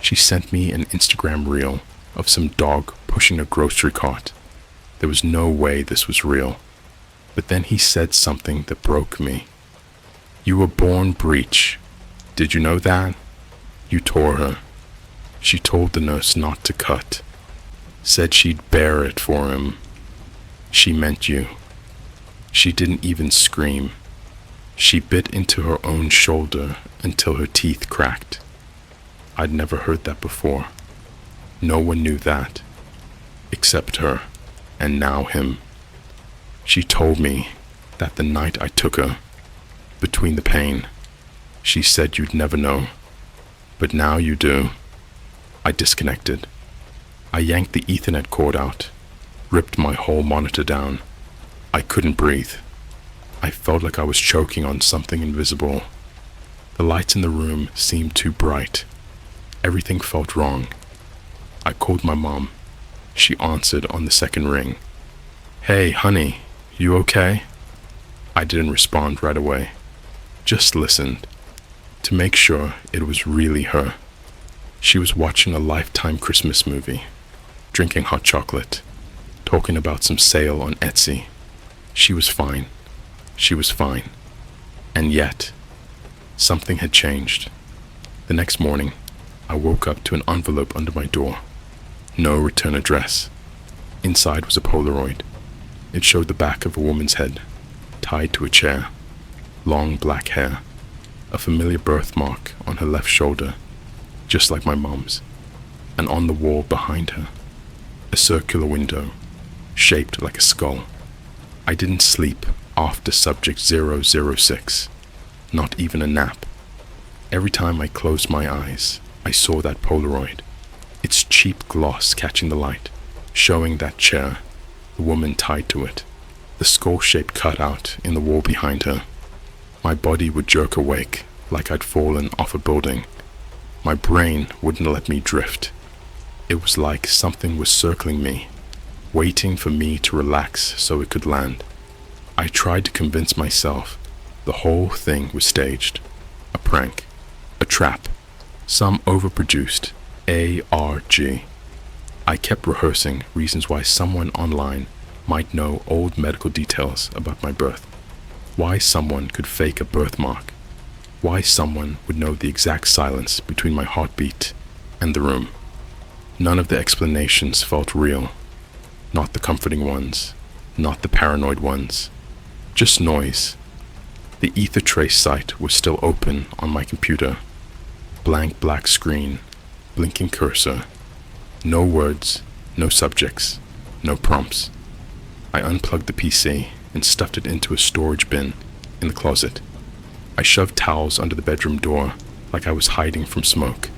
She sent me an Instagram reel of some dog pushing a grocery cart. There was no way this was real. But then he said something that broke me. "You were born breech. Did you know that? You tore her. She told the nurse not to cut. Said she'd bear it for him. She meant you. She didn't even scream. She bit into her own shoulder until her teeth cracked. I'd never heard that before. No one knew that, except her, and now him. She told me that the night I took her, between the pain, she said you'd never know, but now you do." I disconnected. I yanked the Ethernet cord out, ripped my whole monitor down. I couldn't breathe. I felt like I was choking on something invisible. The lights in the room seemed too bright. Everything felt wrong. I called my mom. She answered on the second ring. "Hey, honey, you okay?" I didn't respond right away. Just listened, to make sure it was really her. She was watching a Lifetime Christmas movie, drinking hot chocolate, talking about some sale on Etsy. She was fine. She was fine. And yet, something had changed. The next morning, I woke up to an envelope under my door. No return address. Inside was a Polaroid. It showed the back of a woman's head, tied to a chair. Long black hair. A familiar birthmark on her left shoulder, just like my mom's. And on the wall behind her, a circular window, shaped like a skull. I didn't sleep after subject 006. Not even a nap. Every time I closed my eyes, I saw that Polaroid, its cheap gloss catching the light, showing that chair, the woman tied to it, the skull-shaped cutout in the wall behind her. My body would jerk awake like I'd fallen off a building. My brain wouldn't let me drift. It was like something was circling me, waiting for me to relax so it could land. I tried to convince myself the whole thing was staged. A prank. A trap. Some overproduced ARG. I kept rehearsing reasons why someone online might know old medical details about my birth. Why someone could fake a birthmark. Why someone would know the exact silence between my heartbeat and the room. None of the explanations felt real. Not the comforting ones. Not the paranoid ones. Just noise. The ether trace site was still open on my computer. Blank black screen. Blinking cursor. No words, no subjects, no prompts. I unplugged the PC and stuffed it into a storage bin in the closet. I shoved towels under the bedroom door like I was hiding from smoke.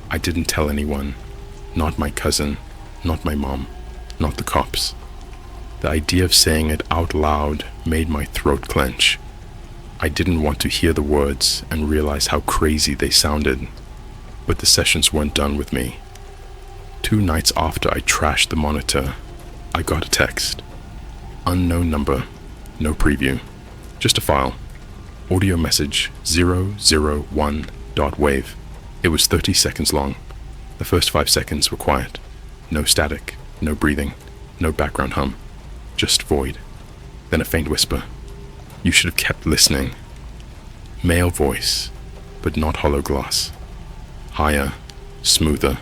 I didn't tell anyone, not my cousin, not my mom, not the cops. The idea of saying it out loud made my throat clench. I didn't want to hear the words and realize how crazy they sounded, but the sessions weren't done with me. 2 nights after I trashed the monitor, I got a text. Unknown number, no preview, just a file. Audio message 001.wave. It was 30 seconds long. The first 5 seconds were quiet. No static, no breathing, no background hum. Just void. Then a faint whisper. You should have kept listening. Male voice, but not hollow glass. Higher, smoother.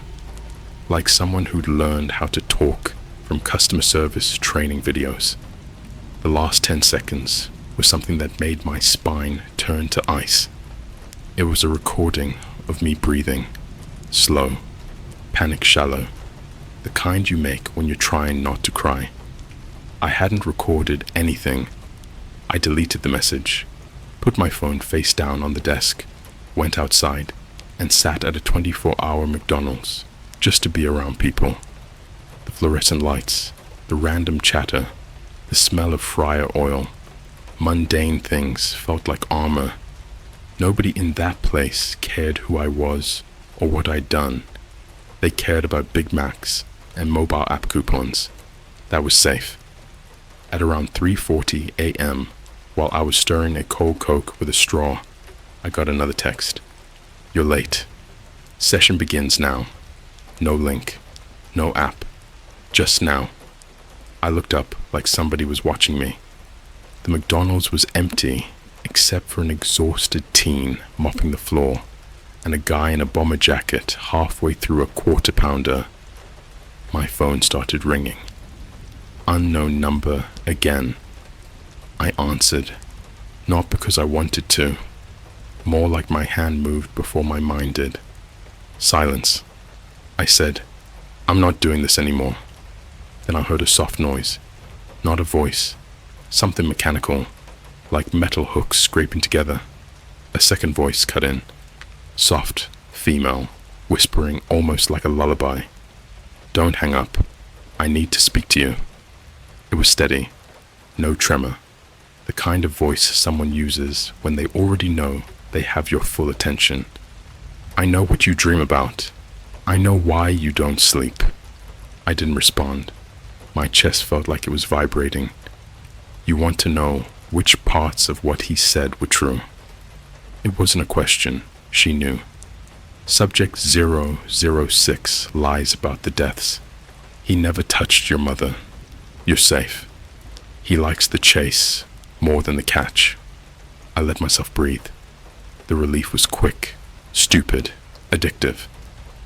Like someone who'd learned how to talk from customer service training videos. The last 10 seconds was something that made my spine turn to ice. It was a recording of me breathing, slow, panic shallow, the kind you make when you're trying not to cry. I hadn't recorded anything. I deleted the message, put my phone face down on the desk, went outside, and sat at a 24-hour McDonald's just to be around people. The fluorescent lights, the random chatter, the smell of fryer oil. Mundane things felt like armor. Nobody in that place cared who I was or what I'd done. They cared about Big Macs and mobile app coupons. That was safe. At around 3:40 a.m., while I was stirring a cold Coke with a straw, I got another text. You're late. Session begins now. No link. No app. Just now. I looked up like somebody was watching me. The McDonald's was empty except for an exhausted teen mopping the floor and a guy in a bomber jacket halfway through a quarter pounder. My phone started ringing. Unknown number again. I answered, not because I wanted to, more like my hand moved before my mind did. Silence. I said, I'm not doing this anymore. Then I heard a soft noise, not a voice, something mechanical, like metal hooks scraping together. A second voice cut in, soft, female, whispering almost like a lullaby. Don't hang up. I need to speak to you. It was steady, no tremor, the kind of voice someone uses when they already know they have your full attention. I know what you dream about. I know why you don't sleep. I didn't respond. My chest felt like it was vibrating. You want to know which parts of what he said were true. It wasn't a question, she knew. Subject 006 lies about the deaths. He never touched your mother. You're safe. He likes the chase more than the catch. I let myself breathe. The relief was quick, stupid, addictive.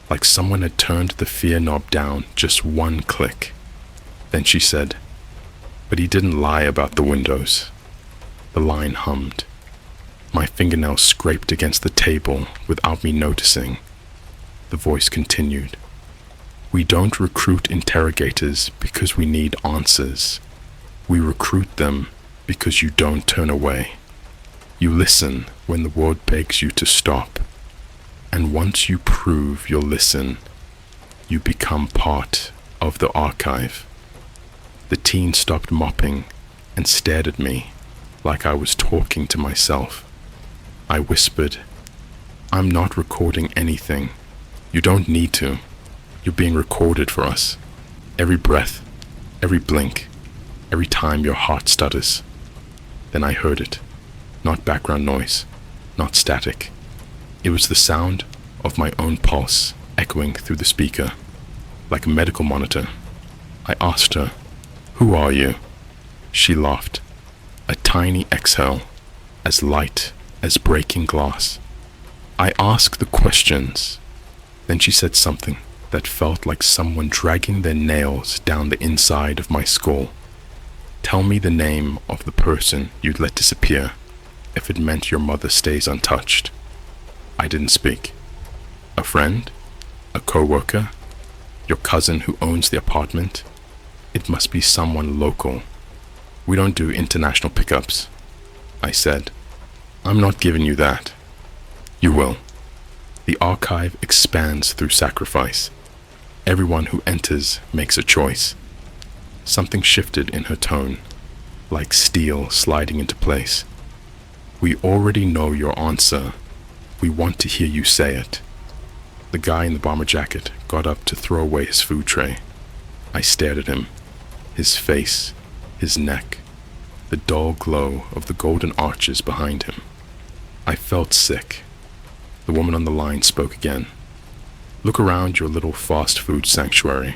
Like someone had turned the fear knob down just one click. Then she said, but he didn't lie about the windows. The line hummed. My fingernails scraped against the table without me noticing. The voice continued. We don't recruit interrogators because we need answers. We recruit them because you don't turn away. You listen when the world begs you to stop. And once you prove you'll listen, you become part of the archive. The teen stopped mopping and stared at me like I was talking to myself. I whispered, I'm not recording anything. You don't need to. You're being recorded for us. Every breath, every blink, every time your heart stutters. Then I heard it. Not background noise, not static. It was the sound of my own pulse echoing through the speaker, like a medical monitor. I asked her, who are you? She laughed, a tiny exhale, as light as breaking glass. I asked the questions. Then she said something that felt like someone dragging their nails down the inside of my skull. Tell me the name of the person you'd let disappear if it meant your mother stays untouched. I didn't speak. A friend? A co-worker? Your cousin who owns the apartment? It must be someone local. We don't do international pickups, I said. I'm not giving you that. You will. The archive expands through sacrifice. Everyone who enters makes a choice. Something shifted in her tone, like steel sliding into place. We already know your answer. We want to hear you say it. The guy in the bomber jacket got up to throw away his food tray. I stared at him. His face, his neck, the dull glow of the golden arches behind him. I felt sick. The woman on the line spoke again. Look around your little fast food sanctuary.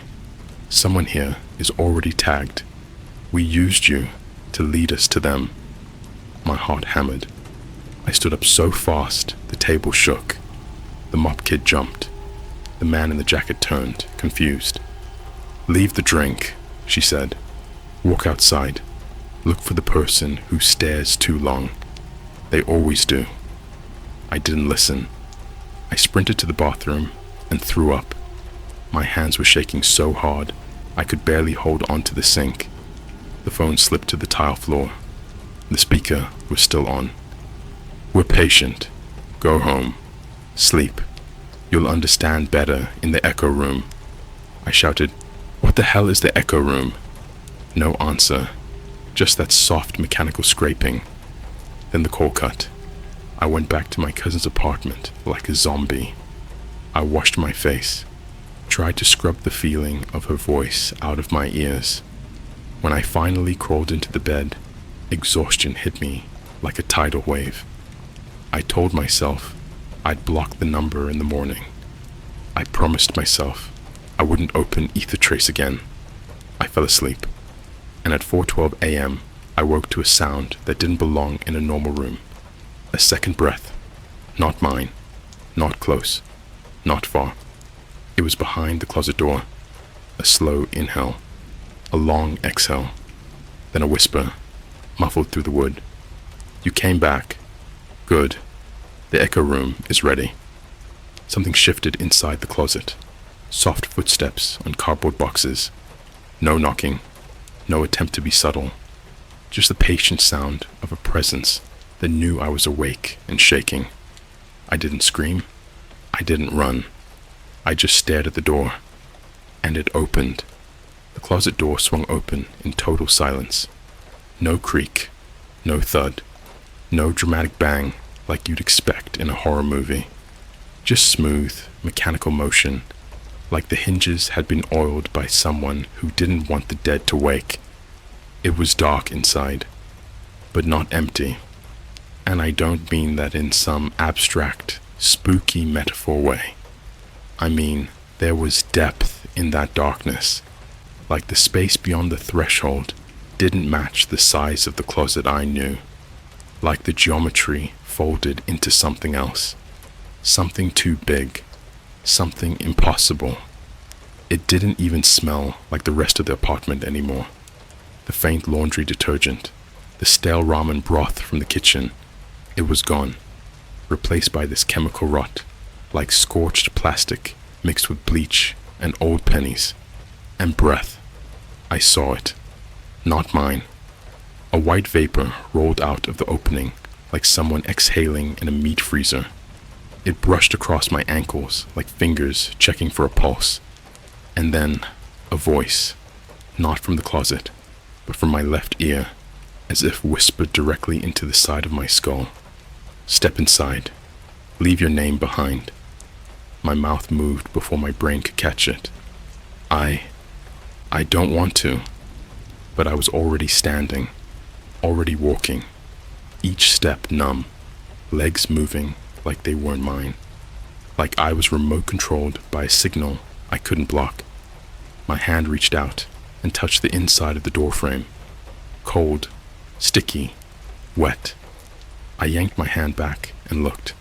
Someone here is already tagged. We used you to lead us to them. My heart hammered. I stood up so fast, the table shook. The mop kid jumped. The man in the jacket turned, confused. Leave the drink, she said. Walk outside. Look for the person who stares too long. They always do. I didn't listen. I sprinted to the bathroom and threw up. My hands were shaking so hard, I could barely hold onto the sink. The phone slipped to the tile floor. The speaker was still on. We're patient. Go home. Sleep. You'll understand better in the echo room. I shouted, What the hell is the echo room? No answer. Just that soft mechanical scraping. Then the call cut. I went back to my cousin's apartment like a zombie. I washed my face, tried to scrub the feeling of her voice out of my ears. When I finally crawled into the bed, exhaustion hit me like a tidal wave. I told myself I'd block the number in the morning. I promised myself I wouldn't open Ether Trace again. I fell asleep, and at 4:12 a.m. I woke to a sound that didn't belong in a normal room. A second breath. Not mine. Not close. Not far. It was behind the closet door. A slow inhale. A long exhale. Then a whisper, muffled through the wood. You came back. Good. The echo room is ready. Something shifted inside the closet. Soft footsteps on cardboard boxes. No knocking. No attempt to be subtle. Just the patient sound of a presence that knew I was awake and shaking. I didn't scream. I didn't run. I just stared at the door. And it opened. The closet door swung open in total silence. No creak. No thud. No dramatic bang like you'd expect in a horror movie. Just smooth, mechanical motion, like the hinges had been oiled by someone who didn't want the dead to wake. It was dark inside, but not empty. And I don't mean that in some abstract, spooky metaphor way. I mean, there was depth in that darkness, like the space beyond the threshold didn't match the size of the closet I knew, like the geometry folded into something else, something too big, something impossible. It didn't even smell like the rest of the apartment anymore. The faint laundry detergent, the stale ramen broth from the kitchen, it was gone, replaced by this chemical rot, like scorched plastic mixed with bleach and old pennies. And breath. I saw it. Not mine. A white vapor rolled out of the opening like someone exhaling in a meat freezer. It brushed across my ankles like fingers checking for a pulse. And then, a voice, not from the closet, but from my left ear, as if whispered directly into the side of my skull. Step inside. Leave your name behind. My mouth moved before my brain could catch it. I don't want to, but I was already standing, already walking, each step numb, legs moving like they weren't mine, like I was remote controlled by a signal I couldn't block. My hand reached out and touched the inside of the doorframe, cold, sticky, wet. I yanked my hand back and looked.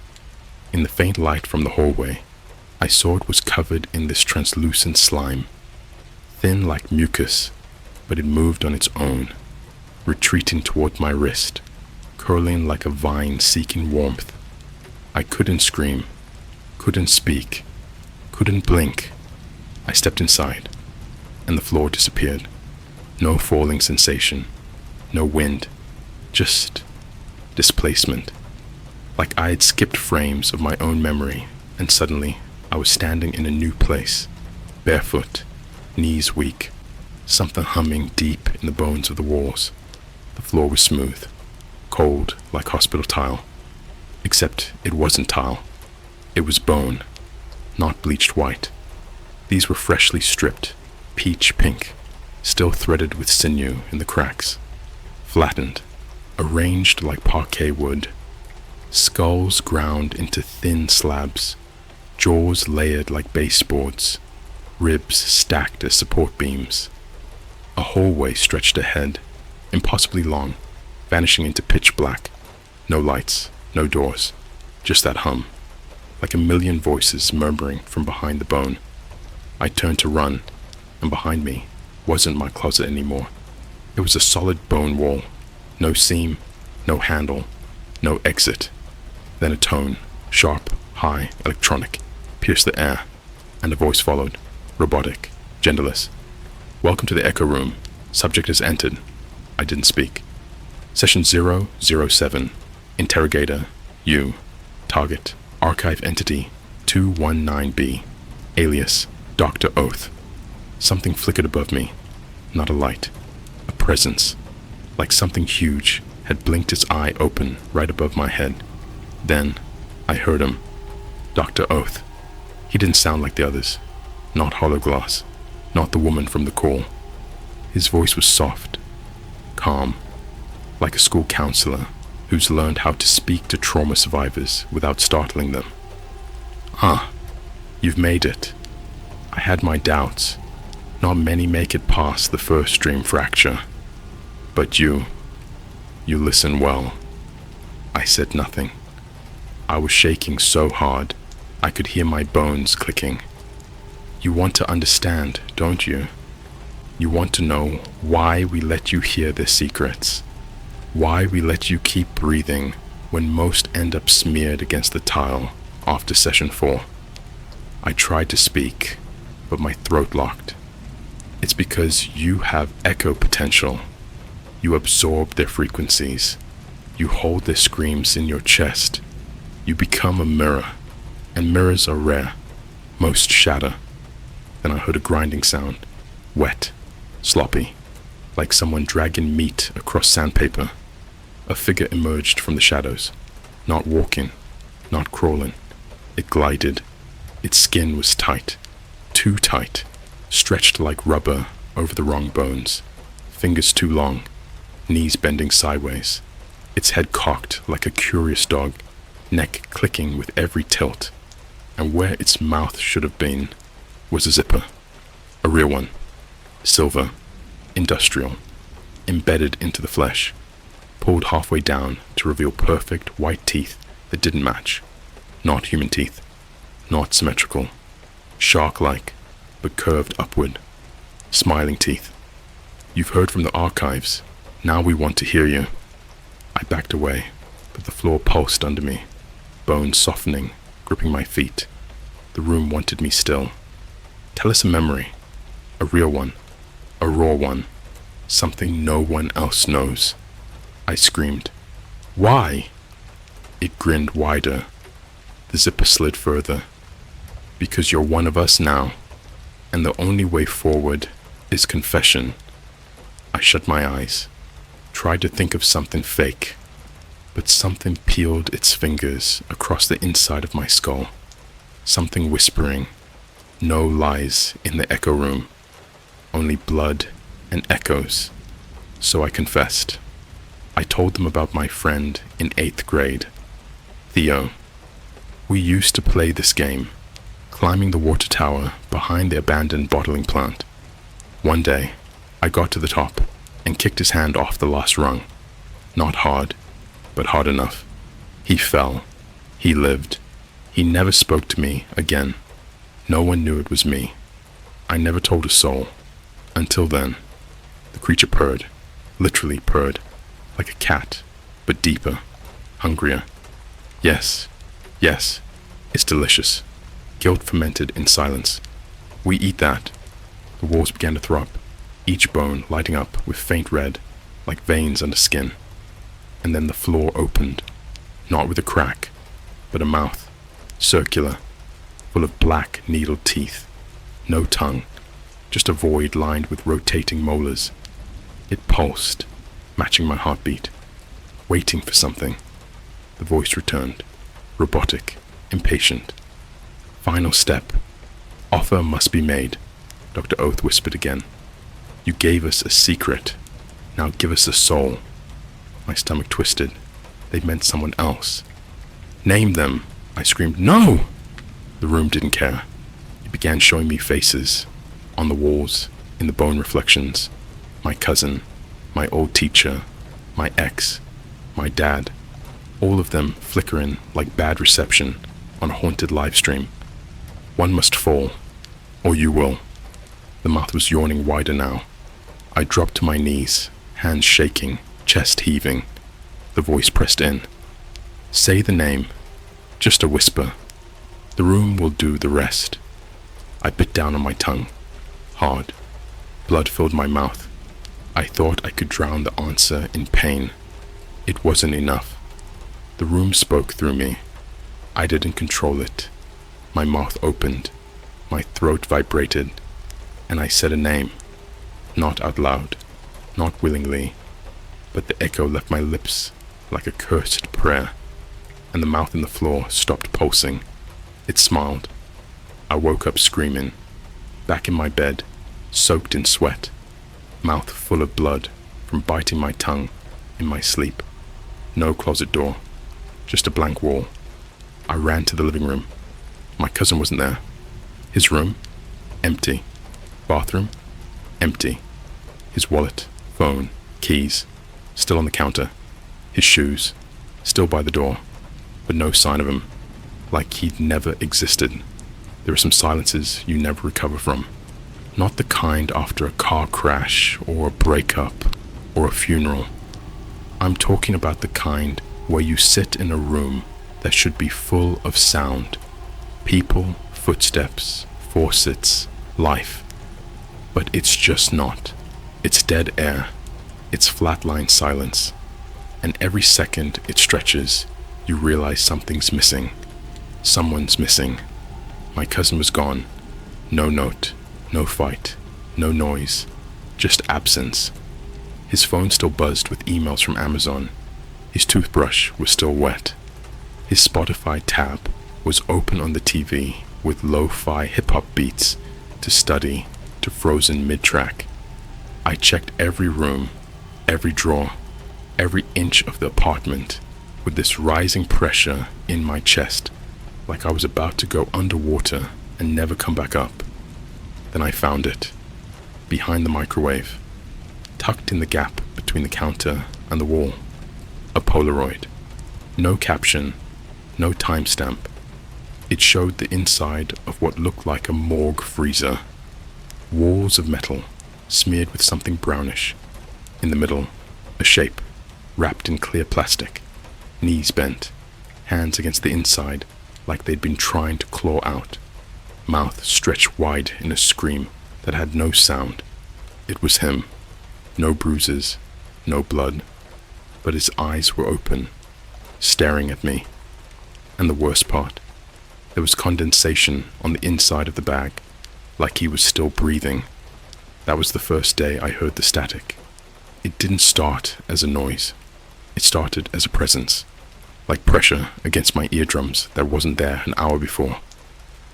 In the faint light from the hallway, I saw it was covered in this translucent slime, thin like mucus, but it moved on its own, retreating toward my wrist, curling like a vine seeking warmth. I couldn't scream, couldn't speak, couldn't blink. I stepped inside, and the floor disappeared. No falling sensation, no wind, just displacement. Like I had skipped frames of my own memory, and suddenly I was standing in a new place, barefoot, knees weak, something humming deep in the bones of the walls. The floor was smooth, cold like hospital tile, except it wasn't tile. It was bone, not bleached white. These were freshly stripped, peach pink, still threaded with sinew in the cracks, flattened, arranged like parquet wood, skulls ground into thin slabs, jaws layered like baseboards, ribs stacked as support beams. A hallway stretched ahead, impossibly long, vanishing into pitch black. No lights, no doors, just that hum, like a million voices murmuring from behind the bone. I turned to run, and behind me wasn't my closet anymore. It was a solid bone wall, no seam, no handle, no exit. Then a tone, sharp, high, electronic, pierced the air, and a voice followed, robotic, genderless. "Welcome to the Echo Room. Subject has entered." I didn't speak. Session 007. Interrogator, you. Target, Archive Entity 219B. Alias, Dr. Oath. Something flickered above me. Not a light. A presence. Like something huge had blinked its eye open right above my head. Then, I heard him. Dr. Oath. He didn't sound like the others. Not hollow glass. Not the woman from the call. His voice was soft, calm, like a school counselor who's learned how to speak to trauma survivors without startling them. "Ah, you've made it. I had my doubts. Not many make it past the first dream fracture. But you listen well." I said nothing. I was shaking so hard I could hear my bones clicking. "You want to understand, don't you? You want to know why we let you hear their secrets, why we let you keep breathing when most end up smeared against the tile after session 4. I tried to speak, but my throat locked. It's because you have echo potential. You absorb their frequencies. You hold their screams in your chest. You become a mirror, and mirrors are rare. Most shatter. Then I heard a grinding sound, wet, sloppy, like someone dragging meat across sandpaper. A figure emerged from the shadows, not walking, not crawling. It glided. Its skin was tight, too tight, stretched like rubber over the wrong bones, fingers too long, knees bending sideways, its head cocked like a curious dog, neck clicking with every tilt, and where its mouth should have been was a zipper, a real one, silver, industrial, embedded into the flesh, pulled halfway down to reveal perfect white teeth that didn't match, not human teeth, not symmetrical, shark-like, but curved upward, smiling teeth. "You've heard from the archives, now we want to hear you." I backed away, but the floor pulsed under me, bones softening, gripping my feet. The room wanted me still. "Tell us a memory, a real one, a raw one, something no one else knows." I screamed. "Why?" It grinned wider. The zipper slid further. "Because you're one of us now, and the only way forward is confession." I shut my eyes, tried to think of something fake, but something peeled its fingers across the inside of my skull. Something whispering, "No lies in the echo room, only blood and echoes." So I confessed. I told them about my friend in 8th grade, Theo. We used to play this game, climbing the water tower behind the abandoned bottling plant. One day, I got to the top and kicked his hand off the last rung. Not hard, but hard enough. He fell. He lived. He never spoke to me again. No one knew it was me. I never told a soul. Until then, the creature purred, literally purred, like a cat, but deeper, hungrier. Yes, it's delicious. Guilt fermented in silence. We eat that. The walls began to throb, each bone lighting up with faint red, like veins under skin. And then the floor opened, not with a crack, but a mouth, circular, full of black needled teeth. No tongue, just a void lined with rotating molars. It pulsed, matching my heartbeat, waiting for something. The voice returned, robotic, impatient. Final step. Offer must be made, Dr. Oath whispered again. You gave us a secret. Now give us a soul. My stomach twisted. They meant someone else. Name them, I screamed. No! The room didn't care. It began showing me faces. On the walls, in the bone reflections. My cousin, my old teacher, my ex, my dad. All of them flickering like bad reception on a haunted live stream. One must fall, or you will. The mouth was yawning wider now. I dropped to my knees, hands shaking, chest heaving. The voice pressed in. Say the name, just a whisper. The room will do the rest. I bit down on my tongue, hard. Blood filled my mouth. I thought I could drown the answer in pain. It wasn't enough. The room spoke through me. I didn't control it. My mouth opened, my throat vibrated, and I said a name. Not out loud, not willingly, but the echo left my lips like a cursed prayer, and the mouth in the floor stopped pulsing. It smiled. I woke up screaming, back in my bed, soaked in sweat, mouth full of blood from biting my tongue in my sleep. No closet door, just a blank wall. I ran to the living room. My cousin wasn't there. His room, empty. Bathroom, empty. His wallet, phone, keys, still on the counter. His shoes, still by the door, but no sign of him, like he'd never existed. There are some silences you never recover from. Not the kind after a car crash or a breakup or a funeral. I'm talking about the kind where you sit in a room that should be full of sound. People, footsteps, faucets, life. But it's just not. It's dead air. It's flatline silence. And every second it stretches, you realize something's missing. Someone's missing. My cousin was gone. No note, no fight, no noise, just absence. His phone still buzzed with emails from Amazon. His toothbrush was still wet. His Spotify tab was open on the TV with lo-fi hip-hop beats to study to frozen mid-track. I checked every room, every drawer, every inch of the apartment with this rising pressure in my chest, like I was about to go underwater and never come back up. Then I found it, behind the microwave, tucked in the gap between the counter and the wall. A Polaroid. No caption, no timestamp. It showed the inside of what looked like a morgue freezer. Walls of metal, smeared with something brownish. In the middle, a shape, wrapped in clear plastic. Knees bent, hands against the inside, like they'd been trying to claw out. Mouth stretched wide in a scream that had no sound. It was him. No bruises, no blood, but his eyes were open, staring at me. And the worst part, there was condensation on the inside of the bag, like he was still breathing. That was the first day I heard the static. It didn't start as a noise. It started as a presence, like pressure against my eardrums that wasn't there an hour before.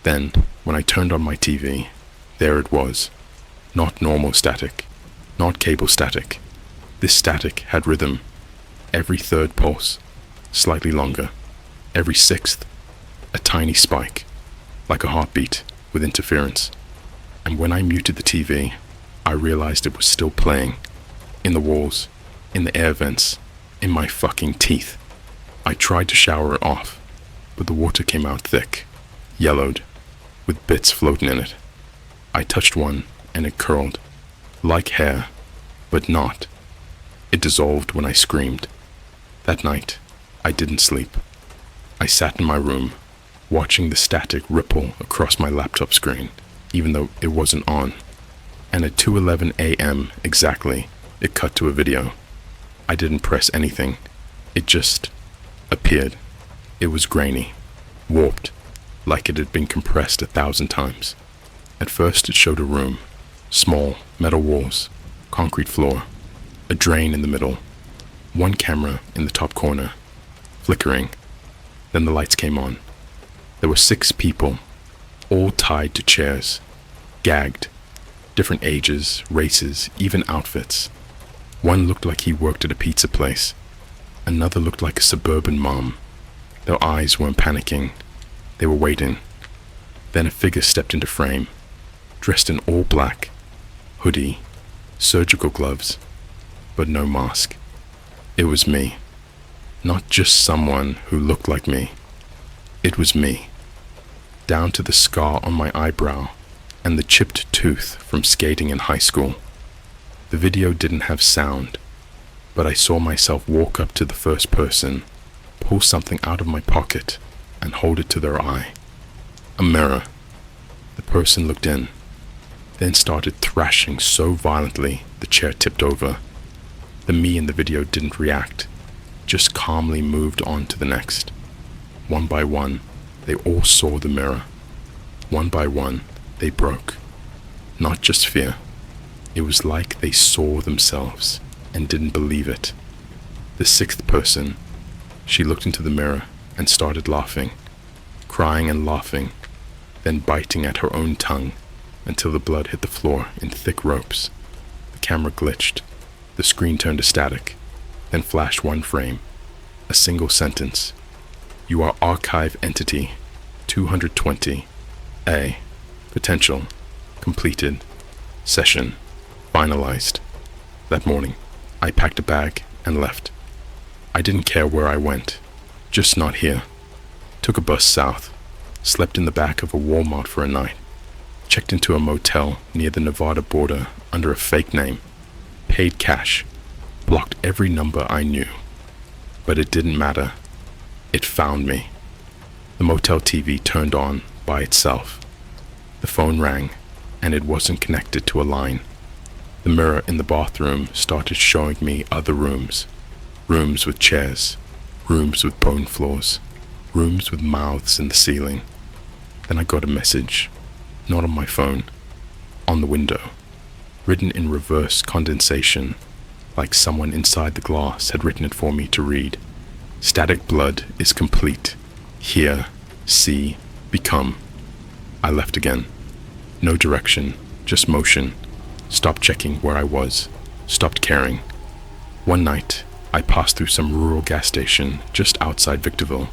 Then, when I turned on my TV, there it was. Not normal static, not cable static. This static had rhythm. Every third pulse, slightly longer. Every sixth, a tiny spike, like a heartbeat with interference. And when I muted the TV, I realized it was still playing. In the walls, in the air vents, in my fucking teeth. I tried to shower it off, but the water came out thick, yellowed, with bits floating in it. I touched one and it curled, like hair, but not. It dissolved when I screamed. That night, I didn't sleep. I sat in my room, watching the static ripple across my laptop screen. even though it wasn't on. And at 2:11 a.m. exactly, it cut to a video. I didn't press anything. It just appeared. It was grainy, warped, like it had been compressed 1,000 times. At first it showed a room, small, metal walls, concrete floor, a drain in the middle, one camera in the top corner, flickering. Then the lights came on. There were 6 people, all tied to chairs, gagged, different ages, races, even outfits. One looked like he worked at a pizza place. Another looked like a suburban mom. Their eyes weren't panicking. They were waiting. Then a figure stepped into frame, dressed in all black, hoodie, surgical gloves, but no mask. It was me. Not just someone who looked like me. It was me. Down to the scar on my eyebrow and the chipped tooth from skating in high school. The video didn't have sound, but I saw myself walk up to the first person, pull something out of my pocket, and hold it to their eye. A mirror. The person looked in, then started thrashing so violently the chair tipped over. The me in the video didn't react, just calmly moved on to the next. One by one, they all saw the mirror. One by one, they broke. Not just fear. It was like they saw themselves and didn't believe it. The 6th person, she looked into the mirror and started laughing, crying and laughing, then biting at her own tongue until the blood hit the floor in thick ropes. The camera glitched. The screen turned to static, then flashed one frame, a single sentence. You are archive entity 220, A, potential, completed, session, finalized. That morning, I packed a bag and left. I didn't care where I went, just not here. Took a bus south, slept in the back of a Walmart for a night, checked into a motel near the Nevada border under a fake name, paid cash, blocked every number I knew. But it didn't matter. It found me. The motel TV turned on by itself. The phone rang, and it wasn't connected to a line. The mirror in the bathroom started showing me other rooms. Rooms with chairs, rooms with bone floors, rooms with mouths in the ceiling. Then I got a message, not on my phone, on the window, written in reverse condensation, like someone inside the glass had written it for me to read. Static blood is complete. Hear, see, become. I left again. No direction, just motion. Stopped checking where I was. Stopped caring. One night, I passed through some rural gas station just outside Victorville.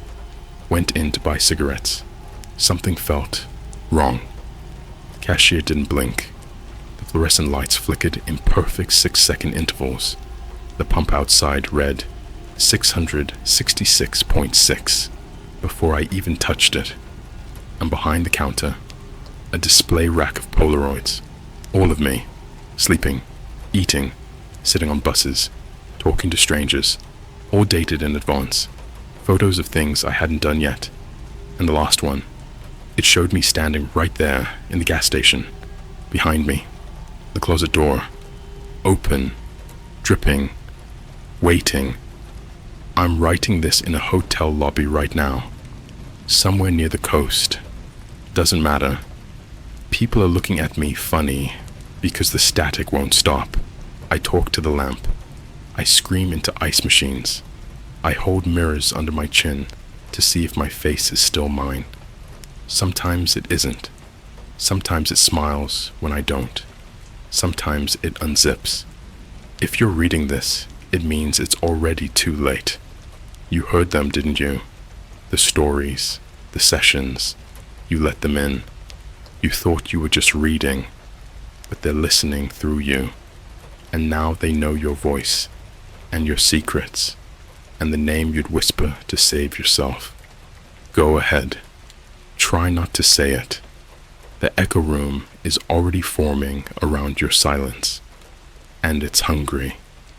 Went in to buy cigarettes. Something felt wrong. Cashier didn't blink. The fluorescent lights flickered in perfect 6-second intervals. The pump outside read 666.6 before I even touched it. And behind the counter, a display rack of Polaroids. All of me, sleeping, eating, sitting on buses, talking to strangers, all dated in advance. Photos of things I hadn't done yet. And the last one, it showed me standing right there in the gas station, behind me. The closet door, open, dripping, waiting. I'm writing this in a hotel lobby right now, somewhere near the coast. Doesn't matter. People are looking at me funny because the static won't stop. I talk to the lamp. I scream into ice machines. I hold mirrors under my chin to see if my face is still mine. Sometimes it isn't. Sometimes it smiles when I don't. Sometimes it unzips. If you're reading this, it means it's already too late. You heard them, didn't you? The stories, the sessions. You let them in. You thought you were just reading, but they're listening through you. And now they know your voice, and your secrets, and the name you'd whisper to save yourself. Go ahead. Try not to say it. The echo room is already forming around your silence, and it's hungry.